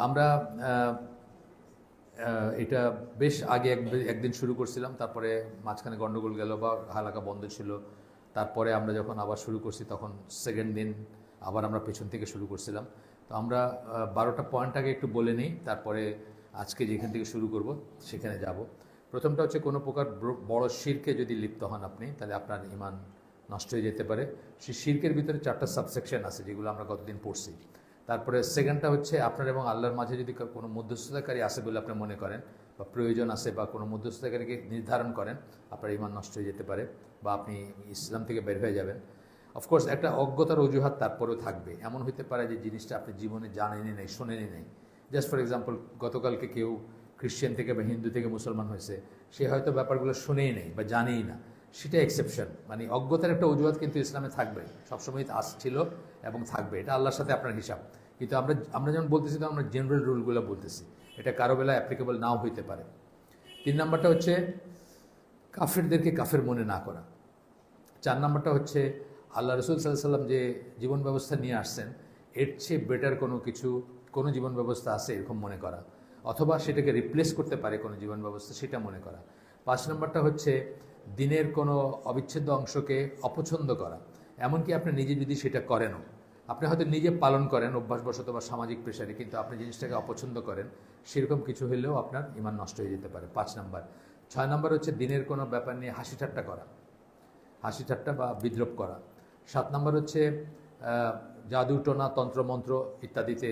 আমরা এটা বেশ আগে একদিন শুরু করছিলাম, তারপরে মাঝখানে গন্ডগোল গেল বা হালাকা বন্ধ ছিল। তারপরে আমরা যখন আবার শুরু করছি তখন সেকেন্ড দিন আবার আমরা পেছন থেকে শুরু করছিলাম। তো আমরা 12টা পয়েন্ট আগে একটু বলে নিই, তারপরে আজকে যেখান থেকে শুরু করব সেখানে যাব। প্রথমটা হচ্ছে কোনো প্রকার বড় শিরকে যদি লিপ্ত হন আপনি, তাহলে আপনার ঈমান নষ্ট হয়ে যেতে পারে। সেই শিরকের ভিতরে 4টা সাবসেকশন আছে যেগুলো আমরা গতদিন পড়ছি। তারপরে সেকেন্ডটা হচ্ছে আপনার এবং আল্লাহর মাঝে যদি কোনো মধ্যস্থতাকারী আছে বলে আপনি মনে করেন বা প্রয়োজন আছে বা কোনো মধ্যস্থতাকারীকে নির্ধারণ করেন, আপনার ঈমান নষ্ট হয়ে যেতে পারে বা আপনি ইসলাম থেকে বের হয়ে যাবেন। অফকোর্স একটা অজ্ঞতার অজুহাত তারপরেও থাকবে। এমন হতে পারে যে জিনিসটা আপনি জীবনে জানেনই নাই, শোনেনই নাই। জাস্ট ফর এক্সাম্পল, গতকালকে কেউ খ্রিশ্চান থেকে বা হিন্দু থেকে মুসলমান হয়েছে, সে হয়তো ব্যাপারগুলো শুনেই নেই বা জানেই না, সেটা এক্সেপশন। মানে অজ্ঞতার একটা অজুহাত কিন্তু ইসলামে থাকবে, সবসময় আসছিল এবং থাকবে। এটা আল্লাহর সাথে আপনার হিসাব। কিন্তু আমরা যেমন বলতেছি, তো আমরা জেনারেল রুলগুলো বলতেছি, এটা কারো বেলা অ্যাপ্লিকেবল নাও হইতে পারে। 3 নম্বরটা হচ্ছে কাফেরদেরকে কাফের মনে না করা। 4 নম্বরটা হচ্ছে আল্লাহ রসুল সাল্লাল্লাহু আলাইহি ওয়াসাল্লাম যে জীবন ব্যবস্থা নিয়ে আসছেন, এর চেয়ে বেটার কোনো জীবন ব্যবস্থা আছে এরকম মনে করা, অথবা সেটাকে রিপ্লেস করতে পারে কোনো জীবন ব্যবস্থা, সেটা মনে করা। 5 নম্বরটা হচ্ছে দিনের কোনো অবিচ্ছেদ্য অংশকে অপছন্দ করা, এমনকি আপনি নিজে যদি সেটা করেনও, আপনি হয়তো নিজে পালন করেন অভ্যাসবশত বা সামাজিক প্রেশারে, কিন্তু আপনি জিনিসটাকে অপছন্দ করেন, সেরকম কিছু হলেও আপনার ঈমান নষ্ট হয়ে যেতে পারে। 5 নম্বর। 6 নম্বর হচ্ছে দিনের কোনো ব্যাপার নিয়ে হাসি ঠাট্টা বা বিদ্রূপ করা। 7 নম্বর হচ্ছে জাদু টোনা তন্ত্রমন্ত্র ইত্যাদিতে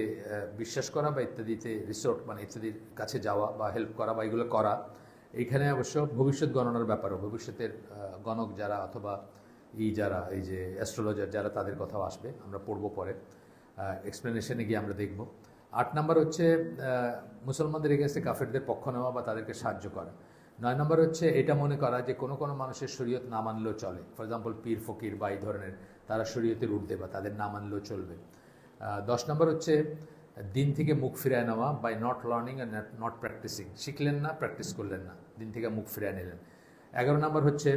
বিশ্বাস করা বা ইত্যাদিতে রিসোর্ট মানে ইত্যাদির কাছে যাওয়া বা হেল্প করা বা এগুলো করা। এইখানে অবশ্য ভবিষ্যৎ গণনার ব্যাপারও, ভবিষ্যতের গণক যারা অথবা যারা এই যে অ্যাস্ট্রোলজার যারা, তাদের কথাও আসবে, আমরা পড়বো পরে, এক্সপ্লেনেশনে গিয়ে আমরা দেখব। 8 নম্বর হচ্ছে মুসলমানদের এগেন্সে কাফেরদের পক্ষ নেওয়া বা তাদেরকে সাহায্য করা। 9 নম্বর হচ্ছে এটা মনে করা যে কোনো মানুষের শরীয়ত না মানলেও চলে। ফর এক্সাম্পল পীর ফকির বা এই ধরনের, তারা শরীয়তের ঊর্ধ্বে বা তাদের না মানলেও চলবে। 10 নম্বর হচ্ছে দিন থেকে মুখ ফিরায় নেওয়া, by not learning and not practicing. শিখলেন না, প্র্যাকটিস করলেন না, দিন থেকে মুখ ফিরায় নিলেন। 11 নম্বর হচ্ছে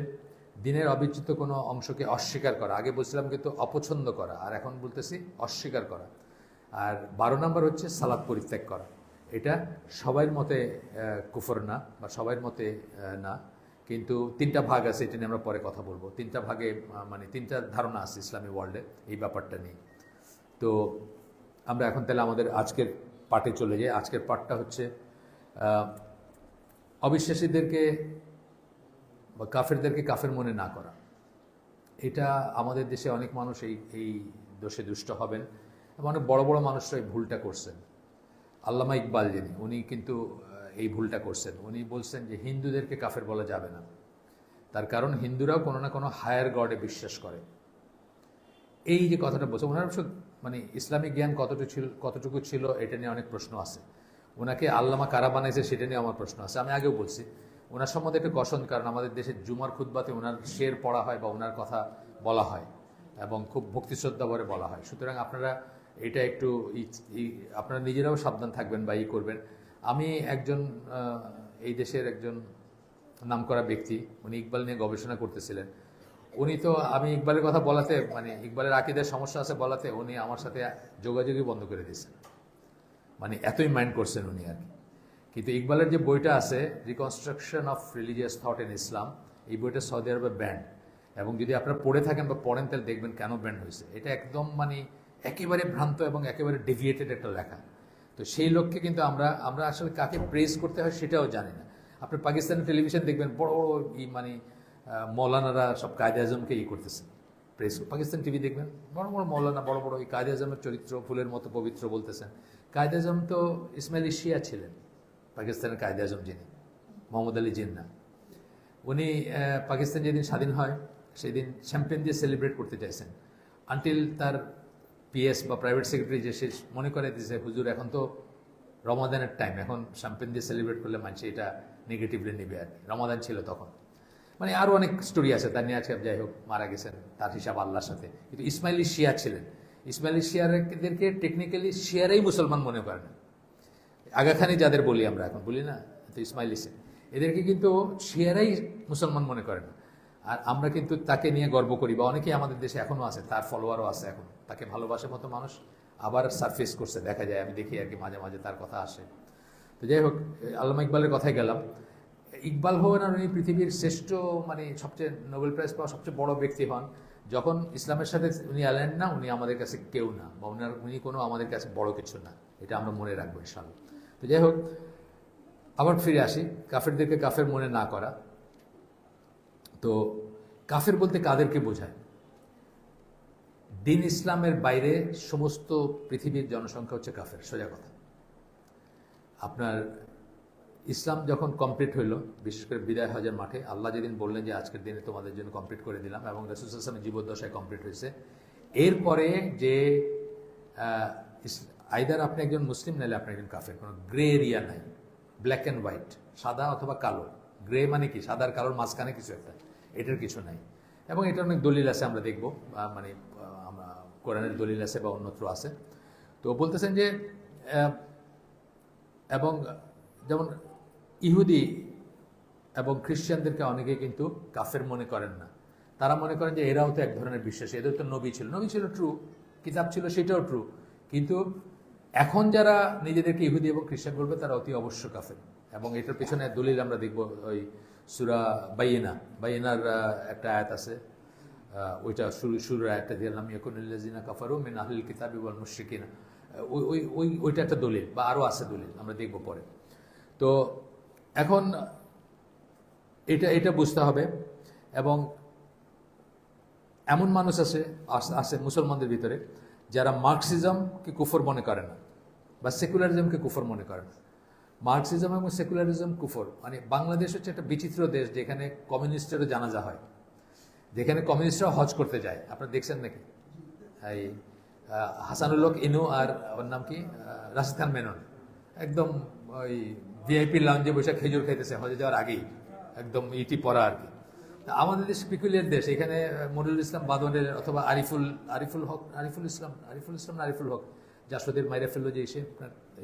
দিনের অবিচ্ছেদ্য কোনো অংশকে অস্বীকার করা। আগে বলছিলাম কিন্তু অপছন্দ করা, আর এখন বলতেছি অস্বীকার করা। আর 12 নম্বর হচ্ছে সালাত পরিত্যাগ করা। এটা সবার মতে কুফর না বা সবার মতে না, কিন্তু 3টা ভাগ আছে, এটা নিয়ে আমরা পরে কথা বলবো। 3টা ভাগে মানে 3টা ধারণা আছে ইসলামী ওয়ার্ল্ডে এই ব্যাপারটা নিয়ে। তো আমরা এখন তাহলে আমাদের আজকের পার্টে চলে যাই। আজকের পার্টটা হচ্ছে অবিশ্বাসীদেরকে বা কাফেরদেরকে কাফের মনে না করা। এটা আমাদের দেশে অনেক মানুষ এই দোষে দুষ্ট হবেন এবং অনেক বড় বড় মানুষরা এই ভুলটা করছেন। আল্লামা ইকবাল যিনি, উনি কিন্তু এই ভুলটা করছেন। উনি বলছেন যে হিন্দুদেরকে কাফের বলা যাবে না, তার কারণ হিন্দুরাও কোনো না কোনো হায়ার গডে বিশ্বাস করে। এই যে কথাটা বলছে, ওনার মানে ইসলামিক জ্ঞান কতটুকু ছিল এটা নিয়ে অনেক প্রশ্ন আছে। ওনাকে আল্লামা কারা বানাইছে সেটা নিয়ে আমার প্রশ্ন আছে। আমি আগেও বলছি ওনার সম্বন্ধে একটু কসন, কারণ আমাদের দেশের জুমার খুতবাতে ওনার শের পড়া হয় বা ওনার কথা বলা হয় এবং খুব ভক্তিশ্রদ্ধা ভরে বলা হয়। সুতরাং আপনারা এটা একটু আপনারা নিজেরাও সাবধান থাকবেন বা করবেন। আমি একজন এই দেশের একজন নামকরা ব্যক্তি, উনি ইকবাল নিয়ে গবেষণা করতেছিলেন। উনি তো আমি ইকবালের কথা বলাতে, মানে ইকবালের আকিদের সমস্যা আছে বলাতে, উনি আমার সাথে যোগাযোগই বন্ধ করে দিয়েছেন। মানে এতই মাইন্ড করছেন উনি আর কি। কিন্তু ইকবালের যে বইটা আছে, reconstruction of religious thought in Islam, এই বইটা সৌদি আরবে ব্যান্ড। এবং যদি আপনারা পড়ে থাকেন বা পড়েন তাহলে দেখবেন কেন ব্যান্ড হয়েছে। এটা একদম মানে একেবারে ভ্রান্ত এবং একেবারে ডেভিয়েটেড একটা লেখা। তো সেই লক্ষ্যে কিন্তু আমরা আসলে কাকে প্রেস করতে হয় সেটাও জানি না। আপনি পাকিস্তানের টেলিভিশন দেখবেন, বড় বড় মানে মৌলানারা সব কায়েদে আজমকে করতেছেন প্রেস। পাকিস্তান টিভি দেখবেন, বড় বড় মৌলানা বড় বড় কায়েদে আজমের চরিত্র ফুলের মতো পবিত্র বলতেছেন। কায়েদে আজম তো ইসমাইলি শিয়া ছিলেন, পাকিস্তানের কায়েদে আজম যিনি, মোহাম্মদ আলী জিন্নাহ। উনি পাকিস্তান যেদিন স্বাধীন হয় সেদিন শ্যাম্পেন দিয়ে সেলিব্রেট করতে চাইছেন, আনটিল তার পিএস বা প্রাইভেট সেক্রেটারি যে সে মনে করে দিয়েছে, হুজুর এখন তো রমাদানের টাইম, এখন শ্যাম্পেন দিয়ে সেলিব্রেট করলে মানুষ এটা নেগেটিভলি নেবে আর কি। রমাদান ছিল তখন। মানে আরও অনেক স্টোরি আছে তার নিয়ে, আছে যাই হোক, মারা গেছেন, তার হিসাব আল্লাহর সাথে। কিন্তু ইসমাইলি শিয়া ছিলেন। ইসমাইলি শিয়াদেরকে টেকনিক্যালি শিয়ারাই মুসলমান মনে করেন। আগা খানি যাদের বলি আমরা এখন, বলি না, তো ইসমাইলি এদেরকে কিন্তু শিয়ারাই মুসলমান মনে করেন। আর আমরা কিন্তু তাকে নিয়ে গর্ব করি, বা অনেকেই আমাদের দেশে এখনো আছে, তার ফলোয়ারও আছে এখন, তাকে ভালোবাসার মতো মানুষ আবার সারফেস করছে, দেখা যায়, আমি দেখি আর কি মাঝে মাঝে তার কথা আসে। তো যাই হোক, আল্লামা ইকবালের কথায় গেলাম। ইকবাল হবেন আর উনি পৃথিবীর শ্রেষ্ঠ, মানে সবচেয়ে নোবেল প্রাইজ পাওয়া সবচেয়ে বড় ব্যক্তি হন, যখন ইসলামের সাথে উনি এলেন না, উনি আমাদের কাছে কেউ না, বা উনি কোনো আমাদের কাছে বড় কিছু না, এটা আমরা মনে রাখবো ইনশাআল্লাহ। তো যাই হোক, আবার ফিরে আসি, কাফেরদেরকে কাফের মনে না করা। তো কাফের বলতে কাদেরকে বোঝায়? দিন ইসলামের বাইরে সমস্ত পৃথিবীর জনসংখ্যা হচ্ছে কাফের, সোজা কথা। আপনার ইসলাম যখন কমপ্লিট হইল, বিশেষ করে বিদায় হজের মাঠে, আল্লাহ যেদিন বললেন যে আজকের দিনে তোমাদের জন্য কমপ্লিট করে দিলাম, এবং রাসূল সাল্লাল্লাহু আলাইহি ওয়াসাল্লামের জীবদ্দশায় কমপ্লিট হয়েছে, এরপরে যে আইদার আপনি একজন মুসলিম, নাহলে আপনি একজন কাফের, কোনো গ্রে এরিয়া নাই, ব্ল্যাক অ্যান্ড হোয়াইট, সাদা অথবা কালো। গ্রে মানে কি? সাদার কালোর মাঝখানে কিছু একটা, এটার কিছু নাই। এবং এটা অনেক দলিল আছে, আমরা দেখব, মানে আমরা কোরআনের দলিল আছে বা অন্যত্র আছে। তো বলতেছেন যে, এবং যেমন ইহুদি এবং খ্রিস্টানদেরকে অনেকে কিন্তু কাফের মনে করেন না। তারা মনে করেন যে এরাও তো এক ধরনের বিশ্বাসী, এদের তো নবী ছিল ট্রু, কিতাব ছিল, সেটাও ট্রু, কিন্তু এখন যারা নিজেদেরকে ইহুদি এবং খ্রিস্টান বলবে তারা অতি অবশ্য কাফের। এবং এটার পেছনে দলিল আমরা দেখব, ওই সূরা বাইয়িনার একটা আয়াত আছে, ওইটা শুরুর আয়াতটা দিলাম, ইয়াকুনুল্লাযিনা কাফারু মিন আহলিল কিতাবি ওয়াল মুশরিকিনা, ওইটা একটা দলিল, বা আরও আছে দলিল, আমরা দেখব পরে। তো এখন এটা বুঝতে হবে। এবং এমন মানুষ আছে মুসলমানদের ভিতরে যারা মার্কসিজমকে কুফর মনে করে না, বা সেকুলারিজমকে কুফর মনে করে না। মার্কসিজম এবং সেকুলারিজম কুফর, মানে বাংলাদেশ হচ্ছে একটা বিচিত্র দেশ, যেখানে কমিউনিস্টেরও জানাজা হয়, যেখানে কমিউনিস্টরা হজ করতে যায়। আপনারা দেখছেন নাকি? এই হাসানুল হক ইনু আর ওর নাম কি, রাশিদ খান মেনন, একদম ওই ভিআইপি লাউঞ্জে বসে খেজুর খাইতেছে হজে যাওয়ার আগেই, একদম ইটি পড়া আর কি। আমাদের দেশ পিকুলিয়ার দেশ, এখানে মনিরুল ইসলাম বাদনের অথবা আরিফুল হক জাসদের মাইরে ফেললো, যে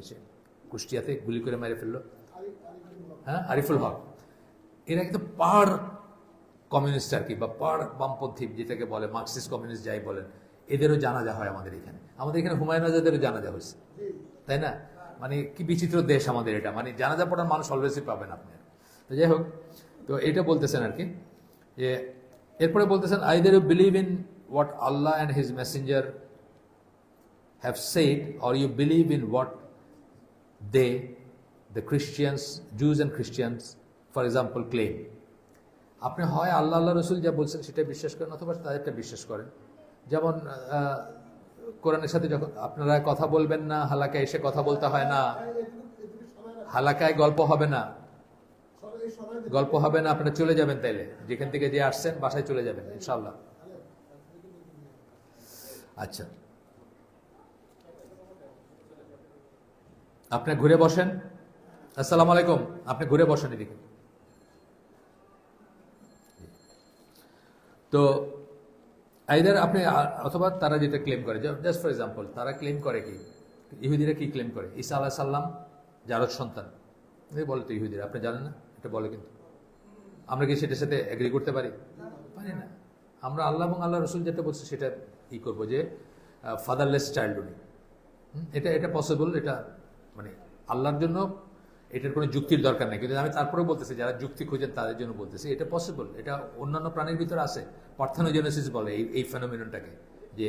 এসে কুষ্টিয়াতে গুলি করে মাইরে ফেললো, হ্যাঁ, আরিফুল হক, এরা কিন্তু পাহাড় কমিউনিস্ট আর কি, বা পাহাড় বামপন্থী যেটাকে বলে, মার্কসিস্ট কমিউনিস্ট যাই বলেন, এদেরও জানাজা হয় আমাদের এখানে হুমায়ুন আজাদেরও জানাজা হয়েছে, তাই না? মানে কি বিচিত্র দেশ আমাদের এটা, মানে জানাজা পড়ার মানুষ অলওয়েজই পাবেন আপনি। তো যাই হোক, তো এটা বলতেছেন আর কি, যে এরপরে বলতেছেন, either you believe in what Allah and his messenger have said, or you believe in what the Christians, Jews and Christians for example claim. আপনি হয় আল্লাহ রসুল যা বলছেন সেটা বিশ্বাস করেন, অথবা তাদেরটা বিশ্বাস করেন। যেমন কোরআনের সাথে যখন আপনারা কথা বলবেন না, হালাকায় এসে কথা বলতে হয় না, হালাকায় গল্প হবে না, আপনারা চলে যাবেন, তাইলে যেখান থেকে যে আসছেন বাসায় চলে যাবেন ইনশাআল্লাহ। আচ্ছা, আপনি ঘুরে বসেন। আসসালামু আলাইকুম, আপনি ঘুরে বসেন এদিকে। তো আইদার আপনি, অথবা তারা যেটা ক্লেম করে, জাস্ট ফর এক্সাম্পল, তারা ক্লেম করে কি, ইহুদিরা কি ক্লেম করে, ঈসা আলাইহিস সালাম জারজ সন্তান, বলে তো ইহুদিরা, আপনি জানেন না, এটা বলে। কিন্তু আমরা কি সেটার সাথে এগ্রি করতে পারি না? আমরা আল্লাহ এবং আল্লাহ রসুল যেটা বলছে সেটা ই করবো, যে ফাদারলেস চাইল্ড উনি, এটা পসিবল, এটা মানে আল্লাহর জন্য এটার কোনো যুক্তির দরকার নেই। কিন্তু আমি তারপরে বলতেছি, যারা যুক্তি খুঁজেন তাদের জন্য বলতেছি, এটা পসিবল, এটা অন্যান্য প্রাণীর ভিতরে আছে। পার্থেনোজেনেসিস বলে এই ফেনোমেননটাকে, যে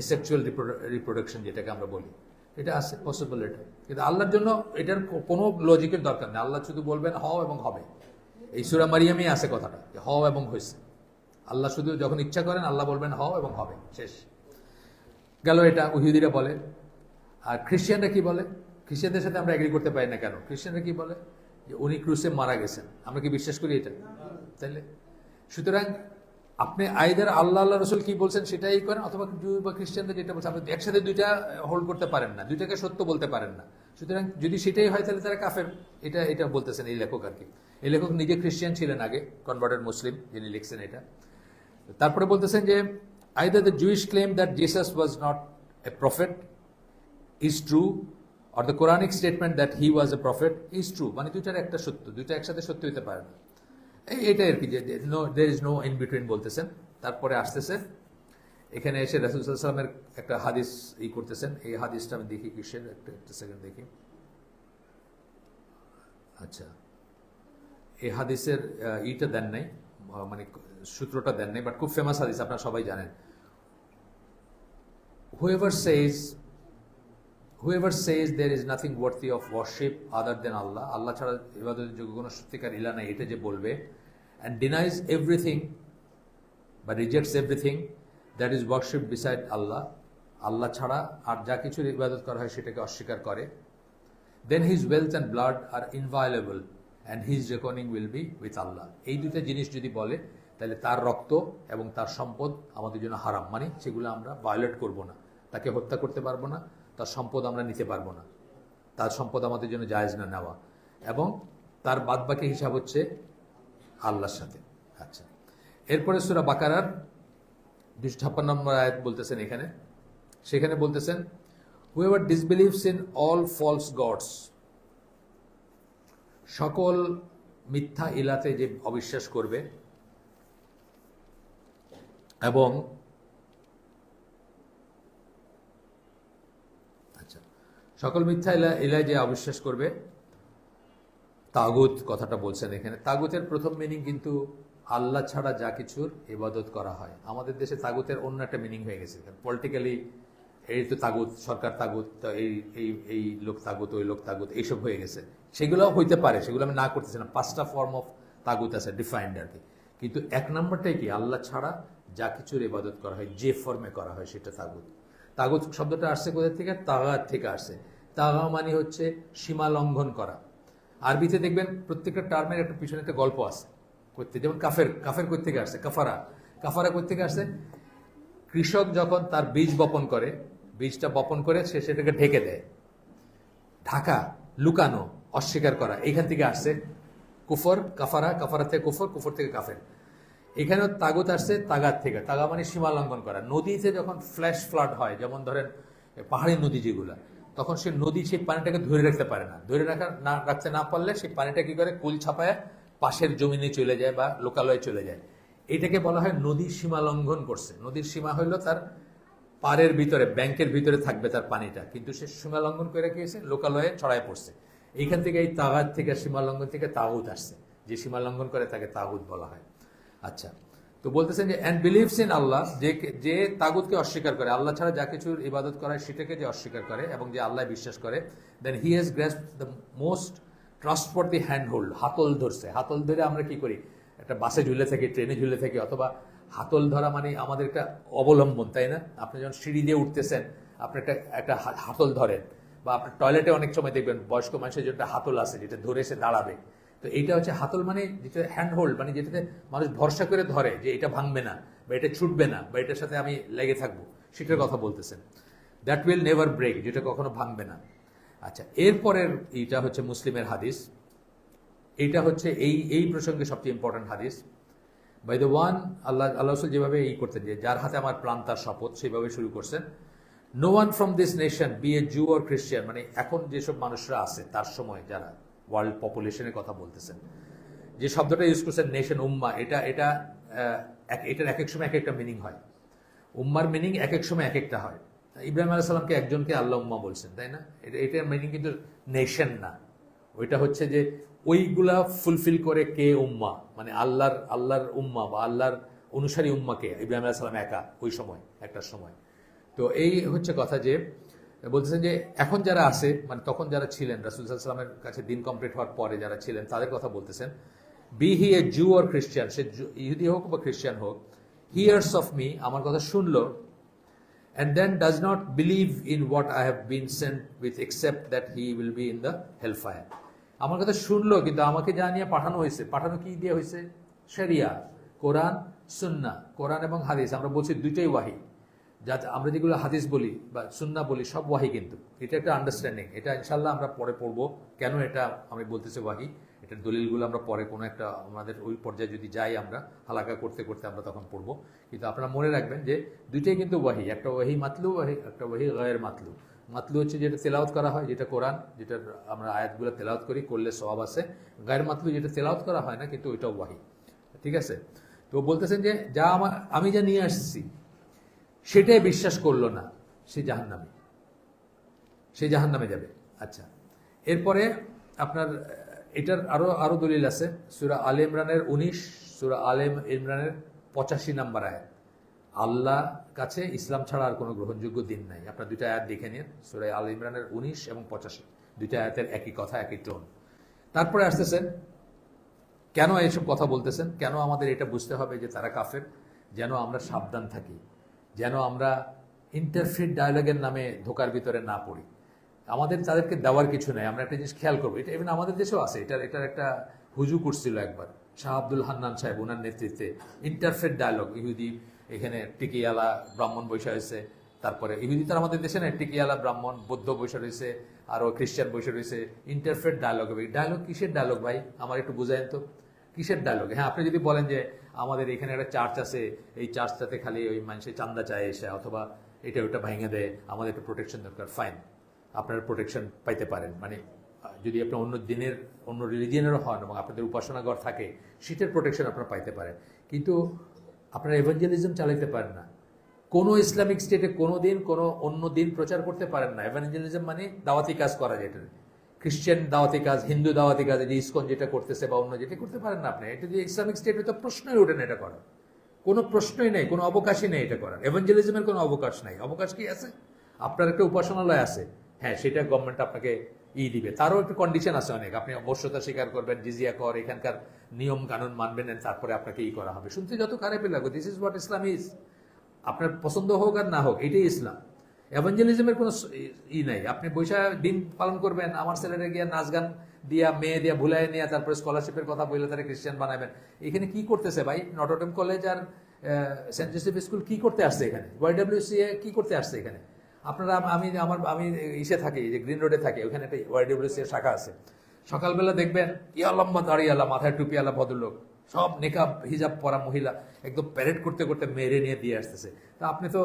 এসেক্সুয়াল রিপ্রোডাকশন যেটাকে আমরা বলি, এটা আছে, পসিবল এটা। কিন্তু আল্লাহর জন্য এটার কোনো লজিকের দরকার নেই। আল্লাহ শুধু বলবেন হও এবং হবে। এই সূরা মারিয়ামে আছে কথাটা, যে হও এবং হয়েছে। আল্লাহ শুধু যখন ইচ্ছা করেন আল্লাহ বলবেন হও এবং হবে, শেষ গেল। এটা ইহুদিরা বলে। আর খ্রিস্টানরা কি বলে? খ্রিস্টানদের সাথে আমরা এগ্রি করতে পারি না। কেন? খ্রিস্টানরা কি বলে? যে উনি ক্রুসে মারা গেছেন। আমরা কি বিশ্বাস করি এটা? তাইলে সুতরাং আপনি আইদার আল্লাহ রসুল কি বলছেন সেটাই করেন, অথবা জু বা খ্রিস্টানদের যেটা বলছে, আপনি একসাথে দুইটা হোল্ড করতে পারেন না, দুইটাকে সত্য বলতে পারেন না। সুতরাং যদি সেটাই হয় তাহলে তারা কাফের। এটা বলতেছেন এই লেখক আর কি। এই লেখক নিজে খ্রিস্টান ছিলেন আগে, কনভার্টেড মুসলিম যিনি লিখছেন এটা। তারপরে বলতেছেন যে either the Jewish claim that Jesus was not a prophet is true, or the Quranic statement that he was a prophet is true. মানে দুইটার একটা সত্য, দুইটা একসাথে সত্য হতে পারে না। এইটাই আর কি, যে no there is no in between বলতেছেন। তারপরে আসতেছে এখানে এসে রাসূল সাল্লাল্লাহু আলাইহি ওয়াসাল্লামের একটা হাদিস করতেছেন। এই হাদিসটা আমি দেখি কিসের, একটা সেকেন্ড দেখি। আচ্ছা, এই হাদিসের ইটা দেন নাই, মানে সূত্রটা দেন নাই, বাট খুব ফেমাস হাদিস, আপনারা সবাই জানেন। Whoever says there is nothing worthy of worship other than Allah, আল্লাহ ছাড়া ইবাদতের যোগ্য কোনো সত্যিকার ইলা নাই, এটা যে বলবে, and denies everything বা rejects everything that is worshipped beside Allah, আল্লাহ ছাড়া আর যা কিছুর ইবাদত করা হয় সেটাকে অস্বীকার করে, then his wealth and blood are inviolable and his reckoning will be with Allah. এই দুটো জিনিস যদি বলে তাহলে তার রক্ত এবং তার সম্পদ আমাদের জন্য হারাম, মানে সেগুলো আমরা ভায়োলেট করব না, তাকে হত্যা করতে পারবো না, তার সম্পদ আমরা নিতে পারবো না, তার সম্পদ আমাদের জন্য জায়েজ না নেওয়া, এবং তার বাদবাকি হিসাব হচ্ছে আল্লাহর সাথে। আচ্ছা, এরপরে সূরা বাকারার 256 নম্বর আয়াত বলতেছেন এখানে, সেখানে বলতেছেন whoever disbelieves in all false gods, সকল মিথ্যা ইলাতে যে অবিশ্বাস করবে এবং সকল মিথ্যা ইলায় যে অবিশ্বাস করবে, তাগুত কথাটা বলছেন এখানে। তাগুতের প্রথম মিনিং কিন্তু আল্লাহ ছাড়া যা কিছুর ইবাদত করা হয়। আমাদের দেশে তাগুতের অন্য একটা মিনিং হয়ে গেছে, পলিটিক্যালি এই তো তাগুত, সরকার তাগুত, এই লোক তাগুত, ওই লোক তাগুত, এইসব হয়ে গেছে। সেগুলো হইতে পারে, সেগুলো আমি না করতেছি না, 5টা ফর্ম অফ তাগুত আছে ডিফাইন্ড আর কি, কিন্তু এক নম্বরটাই কি আল্লাহ ছাড়া যা কিছুর ইবাদত করা হয়, যে ফর্মে করা হয় সেটা তাগুত। তাগুত শব্দটা আসছে কোথা থেকে? তাগাত থেকে আসছে। তাগা মানে হচ্ছে সীমা লঙ্ঘন করা। আরবিতে দেখবেন প্রত্যেকটা টার্মের একটা পিছনে একটা গল্প আছে করতে, যেমন কাফের কই থেকে আসছে, কাফারা কই থেকে আসছে? কৃষক যখন তার বীজ বপন করে, বীজটা বপন করে সে সেটাকে ঢেকে দেয়, ঢাকা, লুকানো, অস্বীকার করা, এইখান থেকে আসছে কুফর। কাফারা থেকে কুফর থেকে কাফের। এখানেও তাগুত আসছে তাগাত থেকে। তাগা মানে সীমা লঙ্ঘন করা। নদীতে যখন ফ্ল্যাশ ফ্লাড হয়, যেমন ধরেন পাহাড়ি নদী যেগুলা, তখন সে নদী সেই পানিটাকে ধরে রাখতে পারে না, রাখতে না পারলে সেই পানিটা কি করে কুল ছাপায় পাশের জমিনে চলে যায় বা লোকালয়ে চলে যায়। এটাকে বলা হয় নদীর সীমা লঙ্ঘন করছে। নদীর সীমা হইলো তার পাড়ের ভিতরে, ব্যাংকের ভিতরে থাকবে তার পানিটা, কিন্তু সে সীমা লঙ্ঘন করে রেখেছে, লোকালয়ে ছড়ায় পড়ছে। এইখান থেকে এই তাগাত থেকে, সীমা লঙ্ঘন থেকে তাগুত আসছে। যে সীমা লঙ্ঘন করে তাকে তাগুত বলা হয়। আচ্ছা, তো বলতেছেন যে অ্যান্ড বিলিভস ইন আল্লাহ, যে তাগুতকে অস্বীকার করে, আল্লাহ ছাড়া যা কিছুর ইবাদত করা হয় সেটাকে যে অস্বীকার করে এবং যে আল্লাহ বিশ্বাস করে, then he has grasped the most trustworthy handhold. হাতল ধরছে। হাতল ধরে আমরা কি করি? একটা বাসে ঝুলে থাকি, ট্রেনে ঝুলে থাকি, অথবা হাতল ধরা মানে আমাদের একটা অবলম্বন, তাই না? আপনি যখন সিঁড়ি দিয়ে উঠতেছেন, আপনি একটা হাতল ধরেন, বা আপনার টয়লেটে অনেক সময় দেখবেন বয়স্ক মানুষের জন্য একটা হাতল আছে যেটা ধরে সে দাঁড়াবে। তো এইটা হচ্ছে হাতল, মানে যেটা হ্যান্ড হোল্ড, মানে যেটাতে মানুষ ভরসা করে ধরে যে এটা ভাঙবে না বা এটা ছুটবে না বা এটার সাথে আমি লেগে থাকবো, সেটার কথা বলতেছেন। দ্যাট উইল নেভার ব্রেক, যেটা কখনো ভাঙবে না। আচ্ছা, এরপরের এইটা হচ্ছে মুসলিমের হাদিস। এইটা হচ্ছে এই প্রসঙ্গে সবচেয়ে ইম্পর্টেন্ট হাদিস। বাই দ্য ওয়ান, আল্লাহ রসুল যেভাবে করতেন, যে যার হাতে আমার প্রাণ তার শপথ, সেইভাবে শুরু করছেন। No one from this nation, be a Jew or Christian, মানে এখন যেসব মানুষরা আছে তার সময় যারা ওয়ার্ল্ড পপুলেশনের কথা বলতেছেন, যে শব্দটা ইউজ করছেন নেশন, উম্মা, এটার এক এক সময় এক একটা মিনিং হয়। উম্মার মিনিং এক এক সময় এক একটা হয়। ইব্রাহিম আলাইহিস সালামকে একজনকে আল্লাহ উম্মা বলছেন, তাই না? এটার মিনিং কিন্তু নেশন না, ওইটা হচ্ছে যে ওইগুলা ফুলফিল করে কে উম্মা, মানে আল্লাহর উম্মা বা আল্লাহর অনুসারী উম্মাকে ইব্রাহিম আলাইহিস সালাম একা ওই সময়, একটা সময়। তো এই হচ্ছে কথা, যে বলতেছেন যে এখন যারা আছে, মানে তখন যারা ছিলেন রাসূল সাল্লাল্লাহু আলাইহি ওয়াসাল্লামের কাছে দিন কমপ্লিট হওয়ার পরে যারা ছিলেন তাদের কথা বলতেছেন। Be he a Jew or Christian, সে ইহুদি হোক বা খ্রিস্টিয়ান হোক, হিয়ার্স অফ মি, আমার কথা শুনলো, and then does not believe in what I have been sent with except that he will be in the hellfire. আমার কথা শুনলো, কিন্তু আমাকে যা নিয়ে পাঠানো হয়েছে, পাঠানো কি দিয়ে হয়েছে? শরিয়া, কোরআন, সুন্নাহ। কোরআন এবং হাদিস আমরা বলছি দুইটাই ওয়াহি। যাতে আমরা যেগুলো হাদিস বলি বা সুন্নাহ বলি সব ওয়াহি, কিন্তু এটা একটা আন্ডারস্ট্যান্ডিং। এটা ইনশাল্লাহ আমরা পরে পড়বো, কেন এটা আমি বলতেছি ওয়াহি। এটার দলিলগুলো আমরা পরে কোনো একটা আমাদের ওই পর্যায়ে যদি যাই, আমরা হালাকা করতে করতে আমরা তখন পড়বো। কিন্তু আপনারা মনে রাখবেন যে দুইটাই কিন্তু ওয়াহি, একটা ওয়াহি মাতলু, একটা ওয়াহি গায়ের মাতলু। মাতলু হচ্ছে যেটা তেলাওয়াত করা হয়, যেটা কোরআন, যেটা আমরা আয়াতগুলো তেলাওয়াত করি, করলে সওয়াব আছে। গায়ের মাতলু যেটা তেলাওয়াত করা হয় না কিন্তু ওইটাও ওয়াহি। ঠিক আছে? তো বলতেছেন যে যা আমি যা নিয়ে আসছি সেটাই বিশ্বাস করলো না, সে জাহান্নামে যাবে। আচ্ছা, এরপরে আপনার এটার আরো দলিল আছে। সূরা আলে ইমরানের 19, সূরা আলে ইমরানের 85 নম্বর আয়াত। আল্লাহ কাছে ইসলাম ছাড়া আর কোনো গ্রহণযোগ্য দিন নাই। আপনার দুইটা আয়াত দেখে নিন, সূরা আলে ইমরানের 19 এবং 85, দুইটা আয়াতের একই কথা, একই টোন। তারপরে আসতেছেন কেন এইসব কথা বলতেছেন, কেন আমাদের এটা বুঝতে হবে যে তারা কাফের, যেন আমরা সাবধান থাকি, যেন আমরা ইন্টারফেথ ডায়ালগের নামে ধোকার ভিতরে না পড়ি। আমাদের তাদেরকে দেওয়ার কিছু নেই। আমরা একটা জিনিস খেয়াল করবো, এটা ইভেন আমাদের দেশেও আছে। এটার একটা হুজু করছিল একবার শাহ আব্দুল হান্নান সাহেব, ওনার নেতৃত্বে ইন্টারফেথ ডায়ালগ। ইহুদি এখানে টিকিয়ালা ব্রাহ্মণ বৈশা হয়েছে, তারপরে ইহুদি তার আমাদের দেশে না, টিকিয়ালা ব্রাহ্মণ, বৌদ্ধ বৈশা রয়েছে, আরও খ্রিস্টান বৈশা রয়েছে। ইন্টারফেথ ডায়ালগ হবে। ডায়ালগ কিসের ডায়ালগ ভাই, আমার একটু বুঝায়েন তো, কিসের ডায়ালগ? হ্যাঁ, আপনি যদি বলেন যে আমাদের এখানে একটা চার্চ আছে, এই চার্চটাতে খালি ওই মানুষের চান্দা চায় এসে, অথবা এটা ওটা ভেঙে দেয়, আমাদের একটু প্রোটেকশন দরকার, ফাইন, আপনারা প্রোটেকশন পাইতে পারেন। মানে যদি আপনি অন্য রিলিজিয়নেরও হন এবং আপনাদের উপাসনাঘর থাকে, সেটার প্রোটেকশন আপনারা পাইতে পারেন, কিন্তু আপনারা এভাঞ্জেলিজম চালাইতে পারেন না। কোনো ইসলামিক স্টেটে কোনো অন্য দিন প্রচার করতে পারেন না। এভাঞ্জেলিজম মানে দাওয়াতি কাজ করা, যেটা খ্রিস্টান দাওয়াতি কাজ, হিন্দু দাওয়াতি কাজ, যে ইসকন যেটা করতেছে বা অন্য যেটা করতে পারেন না আপনি। এটা যে ইসলামিক স্টেটে তো প্রশ্নই ওঠে না এটা করার, কোনো প্রশ্নই নেই, কোনো অবকাশই নেই এটা করার। এভাঞ্জেলিজমের কোনো অবকাশ নাই। অবকাশ কি আছে? আপনার একটা উপাসনালয় আছে, হ্যাঁ, সেটা গভর্নমেন্ট আপনাকে দিবে, তারও একটু কন্ডিশন আছে অনেক। আপনি অবশ্যতা স্বীকার করবেন, জিজিয়া কর, এখানকার নিয়ম কানুন মানবেন, তারপরে আপনাকে করা হবে। শুনতে যত খারাপই লাগবে, this is what Islam is. আপনার পছন্দ হোক আর না হোক, এটাই ইসলাম। এভাঞ্জেলিজমের কোনো নাই। আপনি বৈশা দিন পালন করবেন, আমার ছেলেরা গিয়া নাচ গান দিয়া, মেয়ে দিয়া ভুলাই নিয়ে, তারপরে স্কলারশিপের কথা বলে তারা খ্রিস্টান বানাবেন। এখানে কি করতেছে ভাই? নটরডেম কলেজ আর সেন্ট জোসেফ স্কুল কি করতে আসছে এখানে? ওয়াইডব্লিউসিএ কি করতে আসছে এখানে? আপনারা আমি ইসে থাকি, যে গ্রিন রোডে থাকি, ওখানে একটা ওয়াইডব্লিউসিএ শাখা আছে। সকালবেলা দেখবেন ইয়া লম্বা দাঁড়িয়ালা, মাথায় টুপিয়ালা ভদ্রলোক, সব নেকাব হিজাব পরা মহিলা একদম প্যারেড করতে করতে মেরে নিয়ে দিয়ে আসতেছে। তা আপনি তো